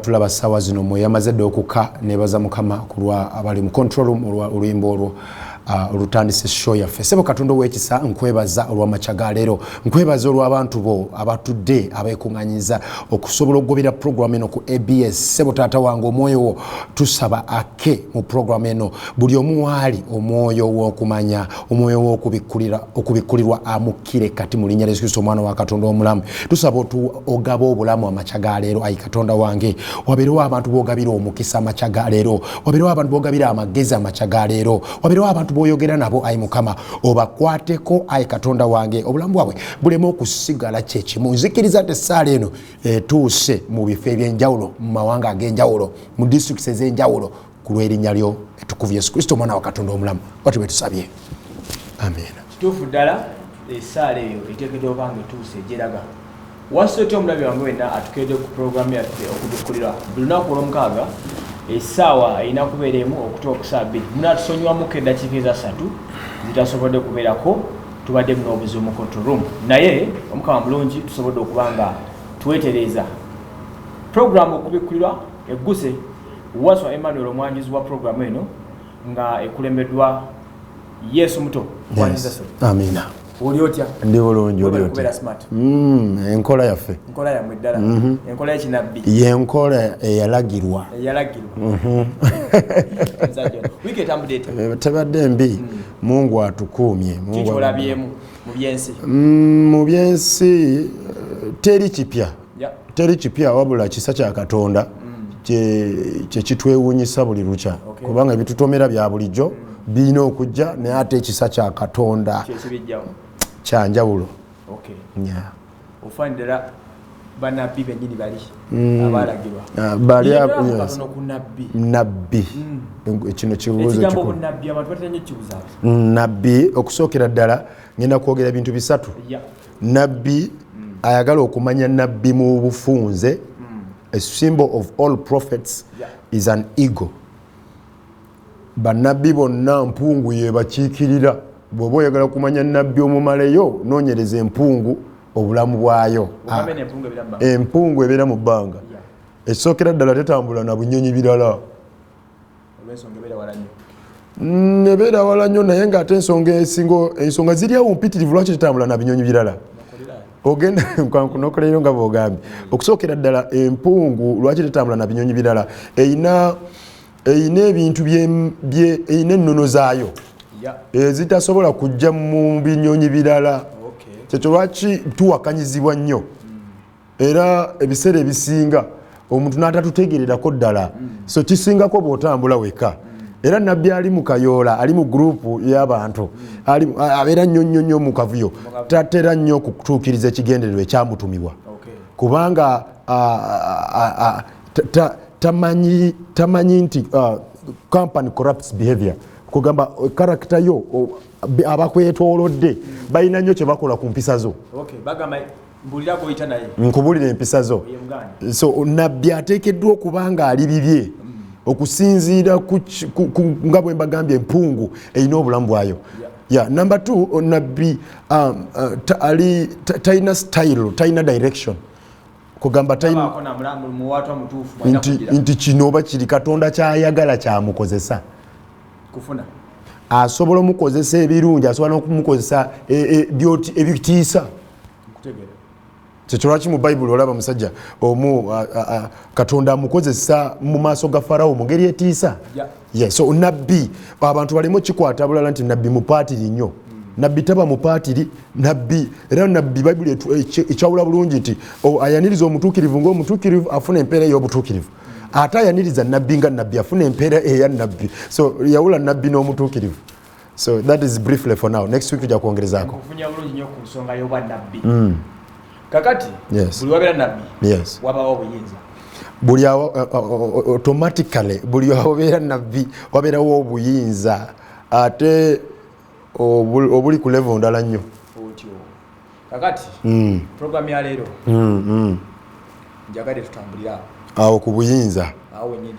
tulaba sawa zino mwe yamaze okuka nebaza mukama kulwa abali mu control room oluyimbo olwo olutandise show yaffe sebo Katonda w'ekisa nkwebaza olw'amachaga leero nkwebaza olw'abantu bo abatudde abeekunganyiza okusobola okugobera program eno ku ABS sebo taata wange omwoyo tusaba ake mu program eno buli omu wali omwoyo w'okumanya omwoyo w'okubikkulirwa amukire kati mu linnya lya Yesu Kristo omwana wa Katonda omulamu tusaba ogaba obulamu amachaga leero ayi Katonda wange waberewo abantu bogabira omukisa amachaga leero waberewo abantu bogabira amagezi amachaga leero waberewo abantu boyogera nabo ayi mukama obakwateko ayi Katonda wange obulamu bwabwe bulema okusigala kyekimu nzikiriza te saala eno tuuse mu bifo ebyenjawulo mu mawanga ag'enjawulo mu districts ez'enjawulo ku lw'erinnya lyo ettukuvu Yesu Kristo omwana wa Katonda omulamu watube tusabye amen. Kituufu ddala esaala eyo eteekeddwa oba nga etuuse egyeraga wasooty omulabi wange wenna atukedde ku programu yaffe okubikkulirwa buli lunaku olw'omukaaga essaawa erina kubeera emu okutuuka ku ssaawa 2 munatusonyiwamuko eddakiika eza 3 zitasobodde kubeerako tubadde mu n'obuzibu mu control room naye omukama mulungi tusobodde okuba nga twetereeza programu okubikkulirwa egguse waswa Emmanuel omwanjuzi wa programu eno nga ekulembeddwa Yesu muto amina. Oli otya? Ndi bulungi oli otya? Enkola yaffe. Enkola ya mweddala. Enkola y'ekinabbi. Yenkola eyalagirwa. Wiki etambudde tebadde mbi. Mungu atukuumye. Kiki olabyemu mu byensi? Mu byensi teri kipya. Teri kipya wabula kisa kya Katonda kye kitwewuunyisa buli lukya. Kubanga ebitutomera bya bulijjo birina okujja naye ate ekisa kya Katonda kyanjawulo. Ofanidira banabbi bennyini bali abalagirwa bali nabbi kino kibuuzo kibuuzo nabbi okusookera ddala ngenda kwogera ebintu bisatu. Nabbi ayagala okumanya nabbi mu bufunze. A symbol of all prophets is an eagle. Bannabbi bonna mpungu yebakiikirira. Bw'oba oyagala kumanya nabbi omumaleyo noonyereza empungu obulamu bwayo. Empungu ebeera mu bbanga. Esookera ddala tetambula na bunyonyi birala. Ebeera wala nnyo naye ng'ate ensonga ziri awo mpitirivu lwaki tetambula na binyonyi birala. Ogenda nkunokoleyo nga bw'ogambye. Okusookera ddala empungu lwaki tetambula na binyonyi birala eyina ebintu eyina ennono zaayo ezitasobola kujja mu binyonyi birala. Kyekyo lwaki tuwakanyizibwa nnyo era ebiseera ebisinga omuntu n'atatutegererako ddala so kisingako bw'otambula weka. Era nabbi ali mu kayoola ali mu gurupu y'abantu abeera nnyo mu kavuyo tatera nnyo okutuukiriza ekigendererwa ekyamutumibwa kubanga tamanyi nti company corrupts behavior kugamba karakita yo abakwetoolodde balina nnyo kye bakola ku mpisa zo. Nkubulira empisa zo. So nabbi ateekeddwa okuba nga ali bibye okusinziira nga bwe mbagambye empungu erina obulamu bwayo. Number 2 nabbi talina style talina direction kugamba nti kino oba kiri Katonda kyayagala kyamukozesa asobola omukozesa ebirungi asobola n'okumukozesa ebitiisa. Kyekyo lwaki mu Bayibuli olaba musajja omu Katonda amukozesa mu maaso ga Farawo mu ngeri etiisa. So nabbi abantu balimu kikwata bulala nti nabbi mupaatiri nnyo. Nabbi taba mupaatiri nabbi era nabbi Bayibuli ekyawula bulungi nti ayaniriza omutuukirivu ng'omutuukirivu afuna empeera ey'obutuukirivu ate ayaniriza nabbi nga nabbi afuna empeera eya nabbi. So yawula nabbi n'omutuukirivu. So that is briefly for now. Next week tujja kwongerezaako. Kakati buli wabeera nabbi wabawo obuyinza. Buli automatically buli wabeera nabbi wabeerawo obuyinza ate obuli ku level ndala nnyo. Kakati program ya leero njagadde tutambulira awo ku buyinza awo wenyini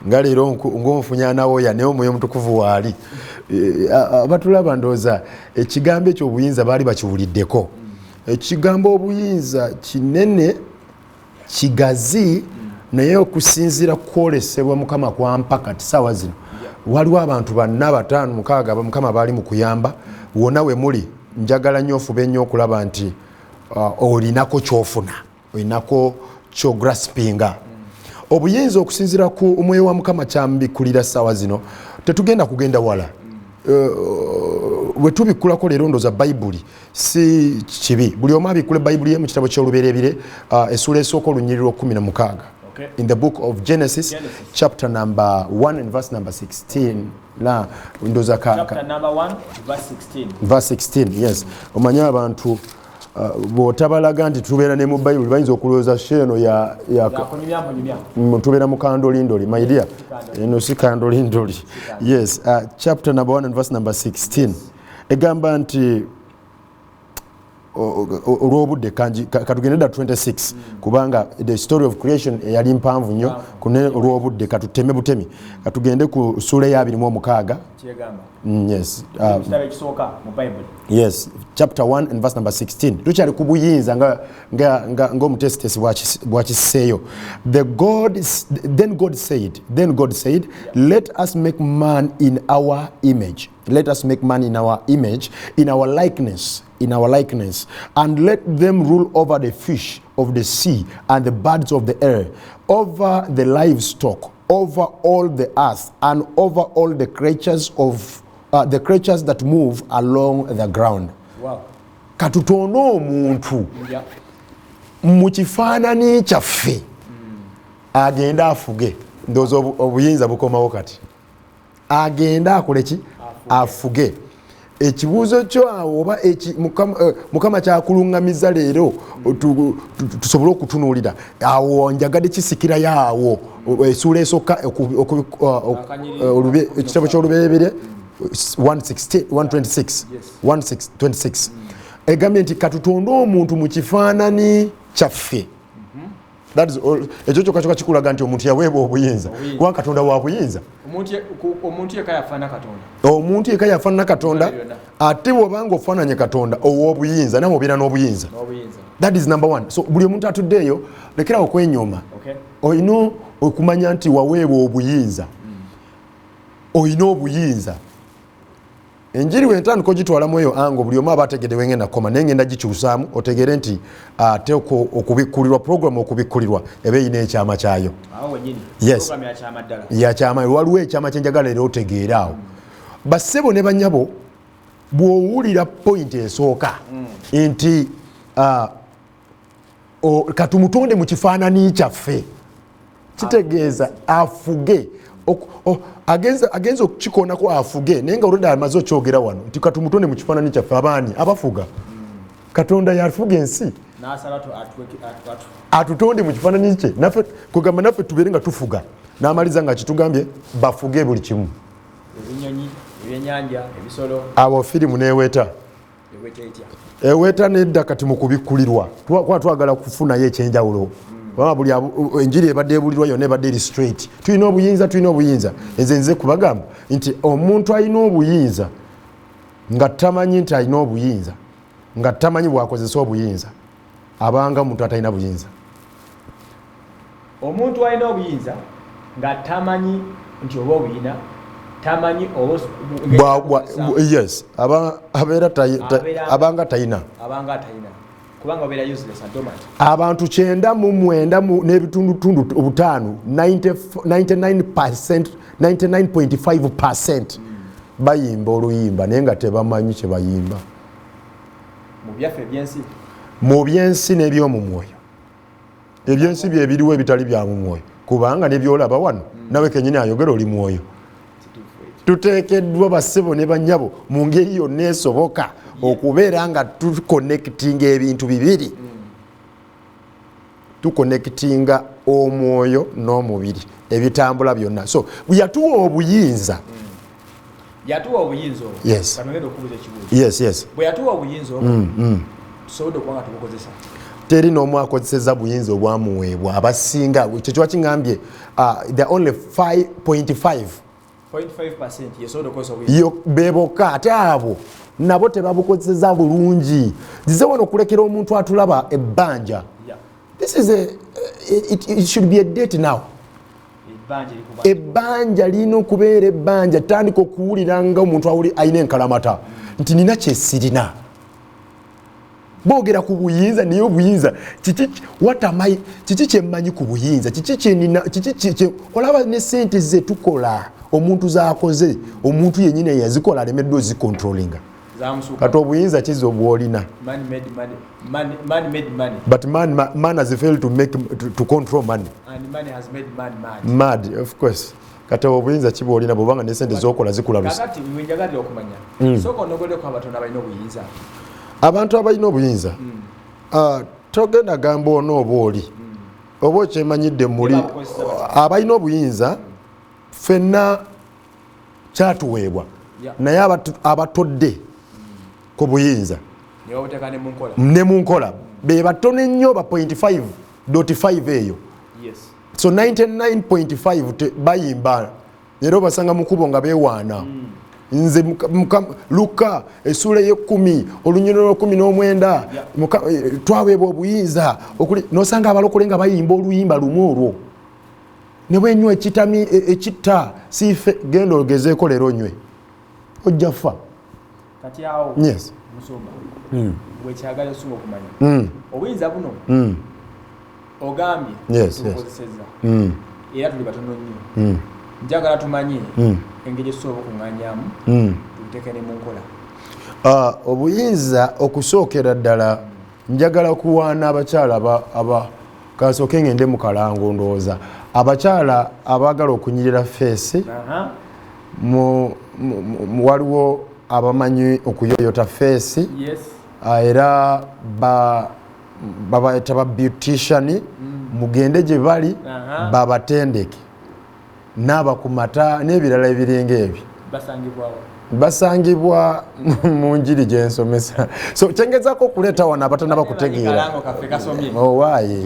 nga leero ng'omufunya nawoya naye omwoyo omutukuvu waali abatulaba ndowooza ekigambo ekyo obuyinza baali bakiwuliddeko. Ekigambo obuyinza kinene kigazi naye okusinziira kwolesebwa mukama kwampa kati saawa zino waliwo abantu 4 5 6 mukama baali mu kuyamba wonna we muli njagala nnyo ofube nnyo okulaba nti olinako kyofuna olinako kyograsipinga obuyinza okusinziira ku omwoyo wa mukama kyambikulira saawa zino tetugenda kugenda wala wetubikulako leero ndoza bayibuli si kibi buli omu abikule bayibuli ye mu kitabo ky'olubereberye essula esooka olunyiriro 16 in the book of Genesis chapter number 1 and verse number 16 na ndoza chapter number 1 verse 16 verse 16 yes omanya abantu bw'otabalaga nti tubeera ne mu bayibuli bayinza okulowooza sheeno tubeera mu kandolindoli my dear eno si kandolindoli yes chapter number 1 and verse number 16 egamba nti olw'obudde katugende dda 26 kubanga the story of creation yali mpanvu nnyo kune olw'obudde katuteme butemi katugende ku ssuula ya 26 yes yes chapter 1 and verse number 16 tukyali ku buyinza ng'omutesitesi bwakiseeyo then God said let us make man in our image in our likeness and let them rule over the fish of the sea and the birds of the air, over the livestock, over all the earth, and over all the creatures that move along the ground. Wow. Katutono omuntu mu kifaananyi kyaffe agenda afuge ndowooza obuyinza bukomawo kati agenda akole ki afuge ekibuuzo kyo awo oba mukama kyakuluŋŋamiza leero tusobole okutunuulira awo njagadde kisikirayo awo essuula esooka ekitabo ky'olubereberye 126 egambye nti katutonde omuntu mu kifaananyi kyaffe ekyo kyokka kikulaga nti omuntu yaweebwa obuyinza kubanga katonda wa buyinza omuntu yekka yafaanana katonda ate bw'obanga ofaananye katonda ow'obuyinza nawe obeera n'obuyinza that is number 1 so buli omuntu atuddeeyo lekerawo okwenyooma olina okumanya nti waweebwa obuyinza olina obuyinza enjiri wentandika ogitwalamu eyo ango buli omu aba ategedde wengenda koma naye ngenda gikyusaamu otegere nti ate okubikkulirwa programu okubikkulirwa eba eyina ekyama kyayo yes yakyama waliwo ekyama kyenjagala era otegeere awo bassebo ne banyabo bw'owulira point esooka nti katumutonde mu kifaananyi kyaffe kitegeeza afuge agenza okukikoonako afuge naye nga olwedda amaze okyogera wano nti katumutonde mu kifaananyi kyaffe abaani abafuga katonda yafuga ensi atutonde mu kifaananyi kye kwegamba naffe tubeere nga tufuga n'amaliza nga kitugambye bafuge buli kimu abo firimu neeweta eweta nedda kati mu kubikkulirwa kuba twagala kufunayo ekyenjawulo buli enjiri ebadde ebulirwa yonna ebadde eri straight tulina obuyinza nze kubagamba nti omuntu alina obuyinza nga tamanyi nti alina obuyinza nga tamanyi bwakozesa obuyinza abanga omuntu atalina buyinza omuntu alina obuyinza nga tamanyi nti oba obuyina tamanyi yes abanga talina kubanga obeera useless and dormant. Abantu 99 n'ebitundutundu 5 99.5% bayimba oluyimba naye nga tebamanyi kye bayimba mu byensi n'ebyomu mwoyo. Ebyensi bye biriwo ebitali bya mu mwoyo kubanga nebyolaba wano nawe kenyini ayogera oli mwoyo. Tuteekeddwa bassebo ne bannyabo mu ngeri yonna esoboka okubeera nga tuconnectinga ebintu bibiri tuconnectinga omwoyo n'omubiri ebitambula byonna so yatuwa obuyinza yes bwe yatuwa obuyinza tusobodde okuba nga tubukozesa teri n'omu akozeseza buyinza obwamuweebwa abasinga ekyo kiba kingambye the only 5.5% beboka ate abo nabo tebabukozeseza bulungi zize wano okulekera omuntu atulaba ebbanja this is it should be a date now. Ebbanja lino kubeera ebbanja tandika okuwulira nga omuntu awuli ayina enkalamata nti nina kyesirina boogera ku buyinza naye obuyinza kiki kyemmanyi ku buyinza kiki kyenina olaba ne sente ze tukola omuntu zaakoze omuntu yennyini yazikola alemeddwa ozicontrollinga kati obuyinza kizi obwolina but man has failed to control money and money has made man mad of course kati obuyinza kibwolina bwobanga ne sente zokola zikula lusi kakati wenjagalira okumanya soko nogoleko abatonda balina obuyinza abantu abalina obuyinza togenda gamba onooba oli oba okyemanyidde muli abalina obuyinza ffenna kyatuweebwa naye abatodde ku buyinza ne munkola be batono ennyo ba 0.5 eyo so 99.5 bayimba era obasanga mukubo nga beewaana nze Luka essula y'ekkumi olunyiriro lw'ekkumi n'omwenda twaweebwa obuyinza n'osanga abalokole nga bayimba oluyimba lumu olwo ne bwenywa ekitami ekitta siife genda ogezeeko leero nywe ojja fa kati awo yes musomba bwekyagala osunga okumanya obuyinza buno ogambye tubukozesezza era tuli batono nnyo njagala tumanye engeri esobola okuŋŋanyamu tubuteeke ne mu nkola obuyinza okusookera ddala njagala okuwaana abakyala kasooke ngende mu kalango ndowooza abakyala abaagala okunyirira feesi waliwo abamanyi okuyoyota feesi era babayita ba beautician mugende gye bali babatendeke n'abakumata n'ebirala ebiringa ebyo basangibwa mu njiri gye nsomesa so kyengezaako okuleeta wano abatana bakutegeera owaaye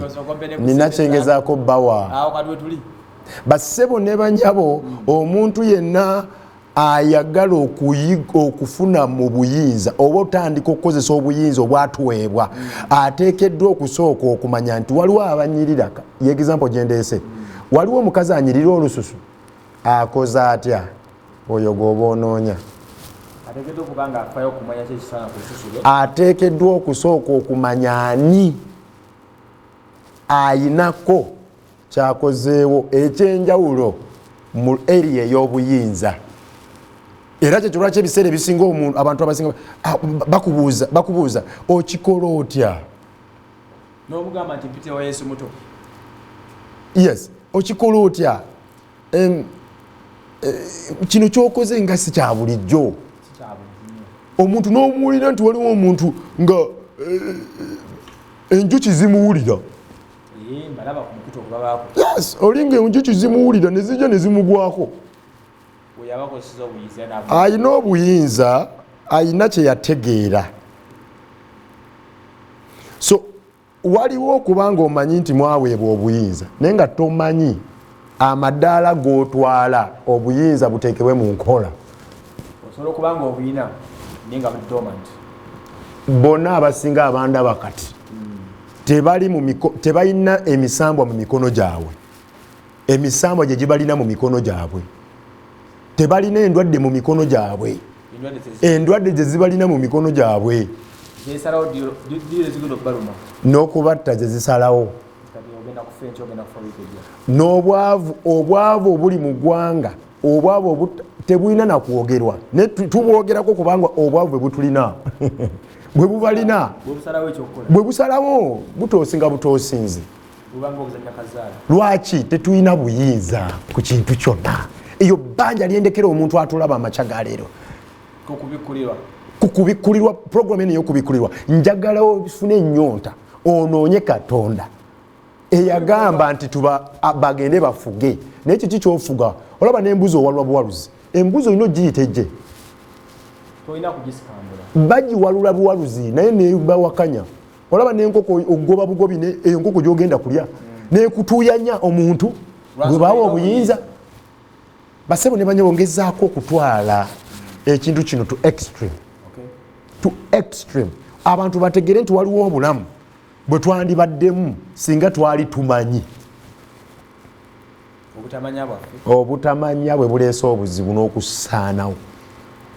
nina kyengezaako bawa bassebo ne banyabo omuntu yenna ayagala okufuna mu buyinza oba otandika okukozesa obuyinza obwatuweebwa ateekeddwa okusooka okumanya nti waliwo abanyirira y'example gye ndeese waliwo omukazi anyirira olususu akoze atya oyo gwoba onoonya ateekeddwa okusooka okumanya ani ayinako kyakozeewo ekyenjawulo mu area ey'obuyinza era kyekyo lwaki ebiseera ebisinga omuntu abantu abasinga bakubuuza okikola otya n'obugamba nti mpite wa Yesu muto yes okikola otya kino kyokoze nga si kya bulijjo omuntu n'omuwulira nti waliwo omuntu nga enjuki zimuwulira yes olinga enjuki zimuwulira ne zijja ne zimugwako ayina obuyinza ayina kye yategeera so waliwo okubanga omanyi nti mwaweebwa obuyinza naye nga tomanyi amadaala g'otwala obuyinza buteekebwe mu nkola osobola okubanga obuyina naye nga dormant bonna abasinga abandaba kati tebalina emisambwa mu mikono gyabwe emisambwa gye gibalina mu mikono gyabwe tebalina endwadde mu mikono gyabwe endwadde gye zibalina mu mikono gyabwe n'okubatta gye zisalawo n'obwavu obuli mu ggwanga obwavu tebulina nakwogerwa naye tubwogerako kubanga obwavu bwe butulina bwe bubalina bwe busalawo butoosinga butoosinze lwaki tetulina buyinza ku kintu kyonna eyo bbanja lyendekera omuntu atulaba amaca leero kukubikkulirwa programu eno ey'okubikkulirwa njagala ofune ennyonta onoonye Katonda eyagamba nti bagende bafuge naye kiki kyofuga olaba n'embuzi owalwa buwaluzi embuzi olina ogiyita ejje bagiwalula buwaluzi naye nebawakanya olaba n'enkoko ogoba bugobi eyo nkoko gyogenda kulya nekutuuyanya omuntu gwe bawa obuyinza basebo ne banyongezaako okutwala ekintu kino to extreme abantu bategere nti waliwo obulamu bwe twandibaddemu singa twali tumanyi obutamanya bwe buleese obuzibu n'okusaanawo.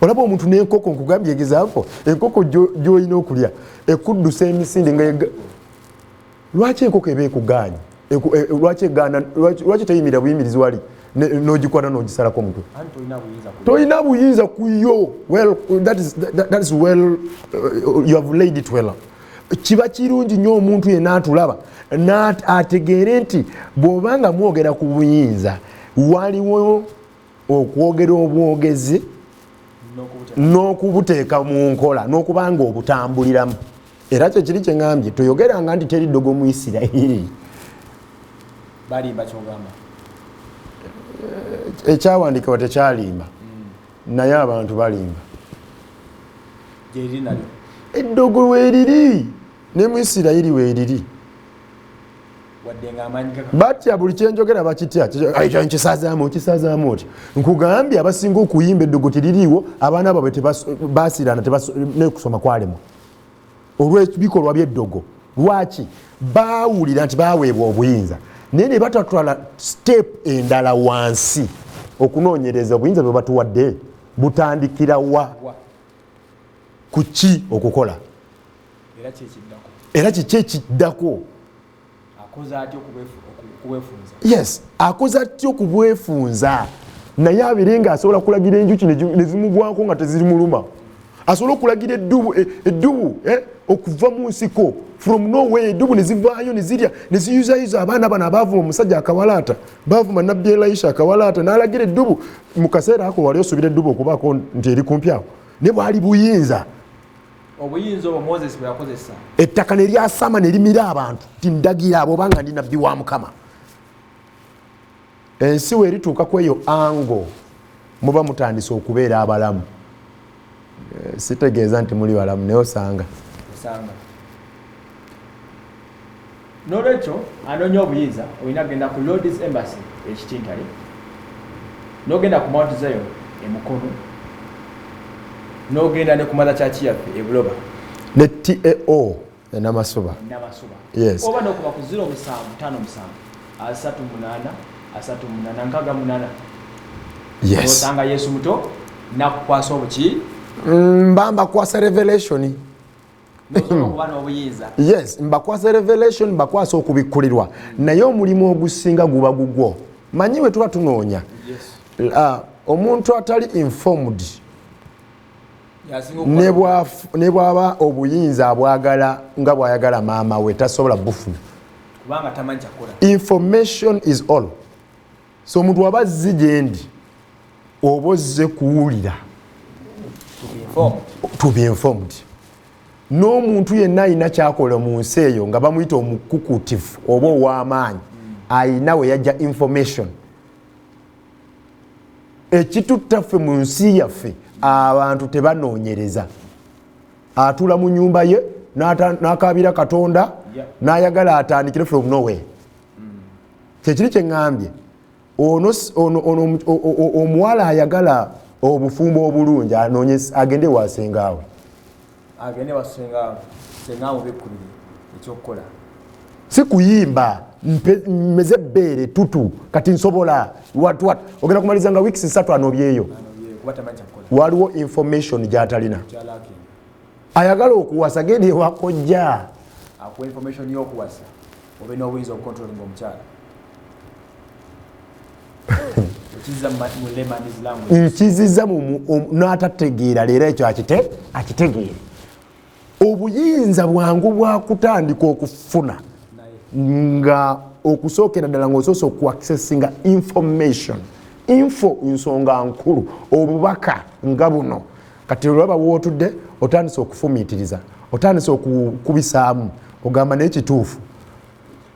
Olaba omuntu n'enkoko nkugambye egezaako enkoko gy'olina okulya ekuddusa emisinde nga lwaki enkoko eba ekugaanye lwaki teyimira buyimirizi wali n'ogikwata n'ogisalako omutwe tolina buyinza ku yo. Well, that is well, you have laid it well. Kiba kirungi nnyo omuntu yenna atulaba ategeere nti bw'obanga mwogera ku buyinza waliwo okwogera obwogezi n'okubuteeka mu nkola n'okubanga obutambuliramu. Era kye kiri kye ngambye toyogeranga nti teri ddogo mu Isirayiri. Balimba kyogamba ekyawandiikibwa tekyalimba naye abantu balimba. Gyeri nalyo eddogo weeriri ne mu Isirayiri weeriri batya buli kyenjogera bakitya nkisazaamu oti nkugambye abasinga okuyimba eddogo teririiwo abaana baabwe basirana nekusoma kwalema olw'ebikolwa by'eddogo. Lwaki? Baawulira nti baweebwa obuyinza naye ne batatwala step endala wansi okunoonyereza obuyinza bwe batuwadde butandikira wa ku ki okukola era kiki ekiddako. Yes, akoze atya okubwefunza naye abire nga asobola kulagira enjuki ne zimugwako nga tezimuluma. Asobola okulagira eddubu okuva mu nsiko from nowhere eddubu ne zivaayo ne zirya ne ziyuzayiza abaana bano abaavuma omusajja akawalaata baavuma nabbi Elisha akawalaata n'alagira eddubu mu kaseera ako wali osuubira eddubu okubaako nti eri kumpi awo ne bwali buyinza. Obuyinza obwo Moses bwe yakozesa ettaka ne lyasama ne limira abantu ti ndagira abo obanga ndi nabbi wa Mukama. Ensi we erituuka ku eyo ango muba mutandise okubeera abalamu. Sitegeeza nti muli balamu naye osanga n'olwekyo anoonya obuyinza olina genda ku Lord's Embassy ekitintale n'ogenda ku Mount Zion emukono n'ogenda ne ku Mother Church yaffe ebuloba ne TAO enamasuba yes oba n'okuba ku 0757 yes osanga Yesu muto nakukwasa obuki mbakwasa revelation yes mbakwasa revelation mbakwasa okubikkulirwa naye omulimu ogusinga guba gugwo manyi we tuba tunoonya omuntu atali informed ne bw'aba obuyinza abwagala nga bw'ayagala maama we tasobola bufuna kubanga tamanyi kyakola. Information is all. So omuntu waba azze gye ndi oba ozze kuwulira to be informed. N'omuntu yenna alina kyakola mu nsi eyo nga bamuyita omukukutifu oba ow'amaanyi ayina we yajja information. Ekituttaffe mu nsi yaffe abantu tebanoonyereza. Atula mu nnyumba ye n'akaabira Katonda n'ayagala atandikire from nowhere. Kyekiri kye ngambye omuwala ayagala obufumbo obulungi anoonye agende wasengaawe. Si kuyimba mmeze bbeere tutu kati nsobola what ogenda kumaliza nga weeks 3 anoobyeyo. Waliwo information gy'atalina. Ayagala okuwasa gende ewakojja akuwa information y'okuwasa obe n'obuyinza obukontrolinga omukyala. Nkiziza n'atategeera leero ekyo akitegeere. Obuyinza bwangu bwa kutandika okufuna nga okusookera ddala ng'osoose okuaccessinga information. Info nsonga nkulu obubaka nga buno kati olwaba wootudde otandise okufumiitiriza otandise okukubisaamu ogamba n'ekituufu.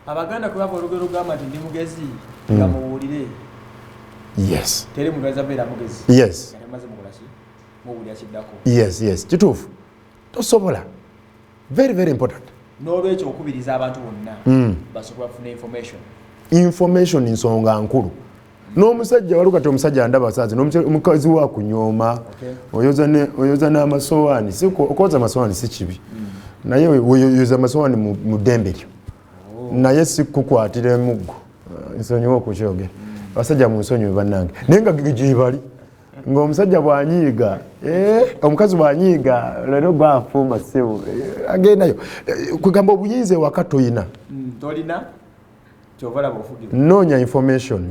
Abaganda kwe bava olugero lugamba nti ndi mugezi nga muwulire. Yes. Teri mugezi abeera mugezi. Yes. Maze mukolaki muwulira kiddako. Yes kituufu tosobola. Very important. N'olwekyo okubiriza abantu bonna basobola kufuna information nsonga nkulu. N'omusajja waliwo kati omusajja ndaba saazi n'omukazi wa kunyooma oyoza n'amasowaani okwoza amasowaani si kibi naye weyoza amasowani mu ddembe lyo naye sikukwatira emuggo nsonyiwa okukyogera abasajja mu nsonyi bannange naye nga gyebali ng'omusajja bw'anyiiga omukazi bw'anyiiga leero gwafumba ssebo agendayo kugamba obuyinza ewaka toyina noonya information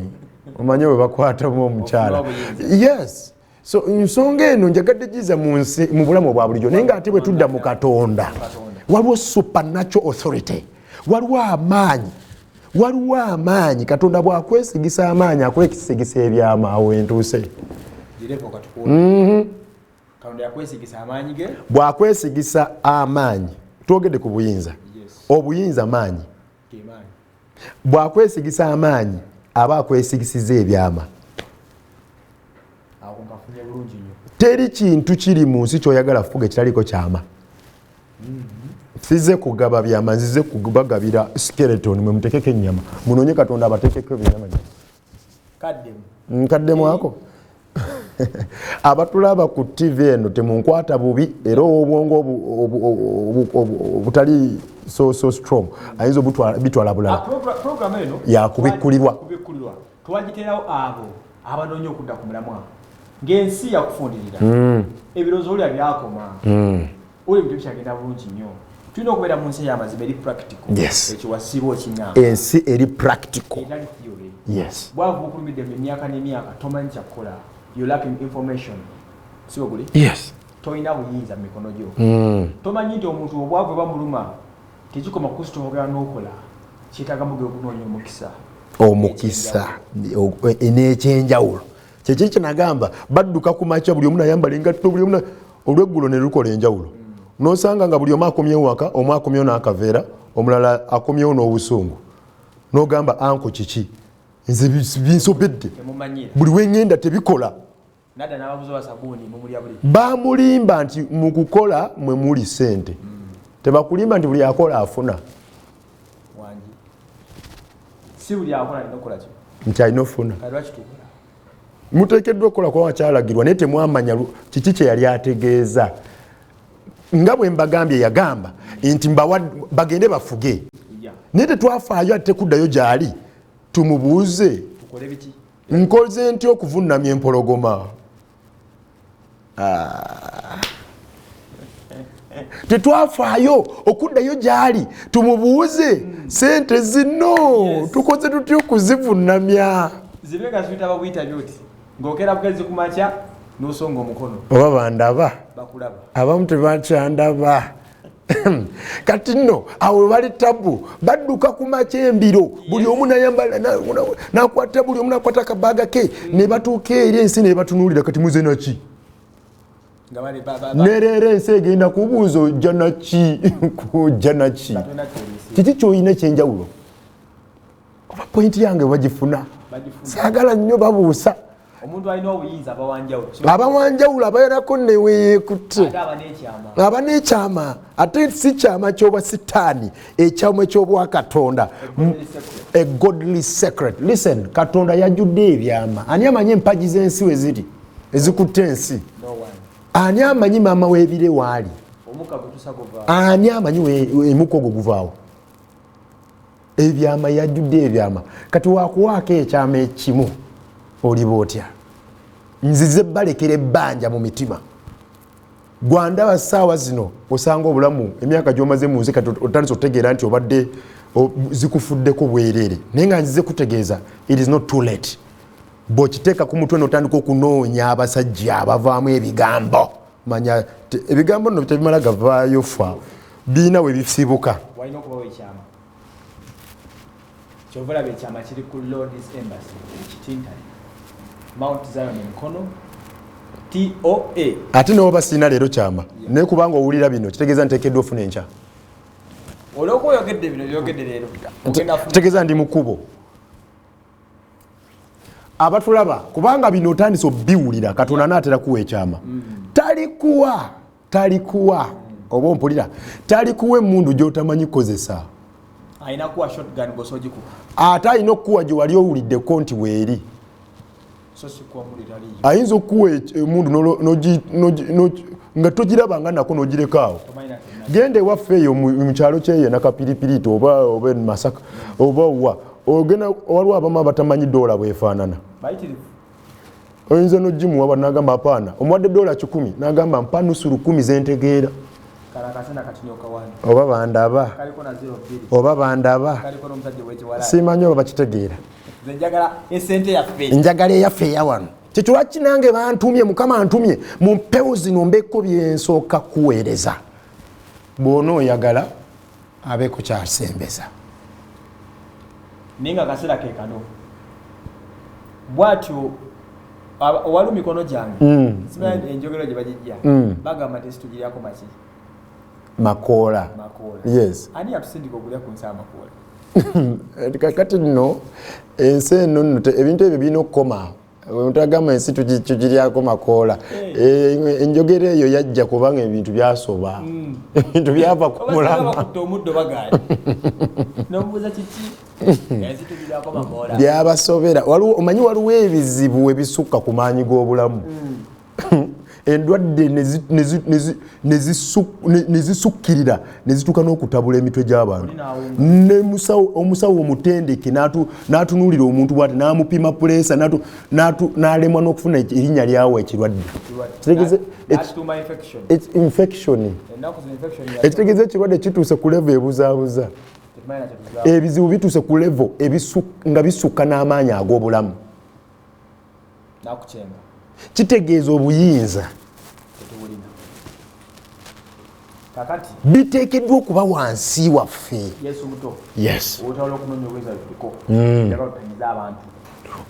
omanye bwe bakwatamu omukyala yes so nsonga eno njagadde giza mu bulamu obwa bulijjo naye ng'ate bwe tudda mu Katonda waliwo supernatural authority waliwo amaanyi Katonda bw'akwesigisa amaanyi akwesigisa ebyama awo entuuse bw'akwesigisa amaanyi twogedde ku buyinza obuyinza maanyi bw'akwesigisa amaanyi aba akwesigisizza ebyama teri kintu kiri mu nsi ky'oyagala fuga ekitaliko kyama size kugaba byama nzize kubagabira skeleton mwe mutekeko ennyama munoonye Katonda abatekeko ebyama nkaddemu ako abatulaba ku TV eno temunkwata bubi era obwongo obutali so strong ayinza bitwala bulala program eno yakubikkulirwa twagiterawo abo abanoonya okudda ku mulamwa ng'ensi yakufundirira ebirozo olya byakoma oli bintu bikyagenda bulungi nnyo tulina okubeera mu nsi ey'amazima eri practical ekiwasiba okinyamba ensi eri practical yes bwava okulumidde emyaka n'emyaka tomanyi kyakukola you lacking information sibo guli yes toyina buyinza mu mikono gyo tomanyi nti omuntu obwavu bamuluma tekikoma kusitogera n'okola kyetaaga muge okunoonya omukisa n'ekyenjawulo kyekiri kyenagamba badduka ku makya buli omu nayambala engatto buli omu olweggulo ne lukola enjawulo n'osanga nga buli omu akomyewo waka omu akomyewo n'akaveera omulala akomyewo n'obusungu n'ogamba anko kiki nze binsobedde buli wengenda tebikola bamulimba nti mu kukola mwe muli ssente tebakulimba nti buli akola afuna nti alina ofuna muteekeddwa okukola kuba wakyalagirwa naye temwamanya kiki kye yali ategeeza nga bwe mbagambye yagamba nti bagende bafuge naye tetwafaayo ate kuddayo gy'ali tumubuuze nkoze ntya okuvunnamya empologoma tetwafaayo okuddayo gy'ali tumubuuze sente zino tukoze tutya okuzivunnamya zibega ziyita babuyita byoti ng'okera bugezi ku makya n'osonga omukono oba bandaba bakulaba abamu tebakyandaba kati nno awo bali tabu badduka ku makya embiro buli omu nayambala nakwata buli omu nakwata akabaga ke ne batuuka eri ensi ne batunuulira kati muze naki nereera ensi egenda kubuuza ojja naki kujja naki kiki kyoyina ekyenjawulo oba pointi yange bagifuna saagala nnyo babuusa omuntu alina obuyinza abawanjawulo abayerako neweekutte aba n'ekyama ate si kyama ky'obwa sitaani ekyama eky'obwakatonda a godly secret. Listen, Katonda yajjudde ebyama ani amanyi empagi z'ensi we ziri ezikutte ensi ani amanyi maama w'ebire waali ani amanyi emuka ogwo guvaawo ebyama yajjudde ebyama kati wakuwaako ekyama ekimu oliba otya nzize balekera ebbanja mu mitima gwandaba ssaawa zino osanga obulamu emyaka gy'omaze mu nsi kati otandise otegeera nti obadde zikufuddeko bwereere naye nga nzize kutegeeza it is not too late bw'okiteeka ku mutwe n'otandika okunoonya abasajja abavaamu ebigambo manya ebigambo nno tebimala gavaayo fa biina we bisibuka walina okubawo ekyama kyovalaba ekyama kiri ku Lord's Embassy kitintani Mount Zion Mukono TOA ate n'oba sirina leero kyama naye kubanga owulira bino kitegeeza nteekeddwa ofuna enkya olwokuba oyogedde bino byogedde leero kitegeeza ndi mu kkubo abatulaba kubanga bino otandise obiwulira Katonda anaatera kuwa ekyama talikuwa oba ompulira talikuwa emmundu gy'otamanyi kukozesa ayina kuwa shotgun bw'osoogi kuba ate alina okukuwa gye wali owuliddeko nti weeri so sikwamulira liyo ayinza okuwa emundu nga togirabanga nako n'ogirekawo genda ewaffe eyo mu kyalo kyeye nakapiripiriti oba Masaka oba wa ogenda waliwo abamu abatamanyi dola bwefaanana oyinza n'ogimuwa n'agamba apaana omuwadde dola 10 n'agamba mpa nusu 10 zentegeera oba bandaba simanyi oba bakitegeera njagala eyaffe eyawano kitwaki nange bantumye mukama antumye mu mpewo zino mbeko byensooka kuweereza bw'ona oyagala abeeko kyasembeza ninga kaseera ke kano bwatyo owali mikono gyange simanyi enjogero gye bagijja bagamba tesitugiryako maki makoola yes ani yatusindika okulya ku nsi amakoola kati nno ensi eno ebintu ebyo birina okukoma mutagamba ensi tugiryako makoola enjogero eyo yajja kubanga ebintu byasoba ebintu byava ku mulama omuddo bagaali nomubuuza kiki ensi tugiryako makoola byabasobera omanyi waliwo ebizibu ebisukka ku maanyi g'obulamu endwadde nezisukkirira nezituuka n'okutabula emitwe gy'abantu omusawo omutendeke n'atunuulira omuntu bw'ati n'amupima puleesa n'alemwa n'okufuna erinnya lyawo ekirwadde infection ekitegeeza ekirwadde kituuse ku levo ebuzaabuza ebizibu bituuse ku levo nga bisukka n'amaanyi ag'obulamu kitegeeza obuyinza biteekeddwa okuba wansi waffe yes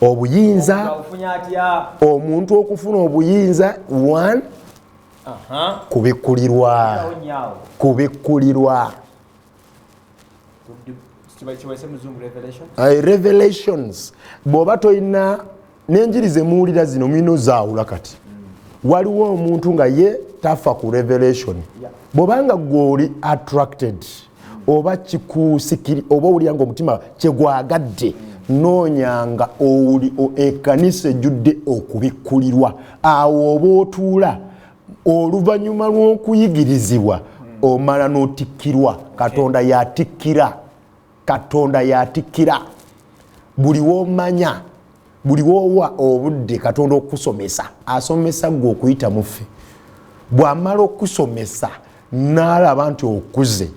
obuyinza omuntu okufuna obuyinza 1 kubikkulirwa revelations bw'oba toyina n'enjiri ze muwulira zino mulina ozaawula kati waliwo omuntu nga ye tafa ku revelation bw'obanga gw'oli attracted oba kikusikiri oba owulira nga omutima kyegwagadde noonyanga ekkanisa ejjudde okubikkulirwa awo oba otuula oluvannyuma lw'okuyigirizibwa omala n'otikkirwa katonda yatikkira buli w'omanya buli wowa obudde katonda okusomesa asomesa gwe okuyita muffe bw'amala okusomesa n'alaba nti okuze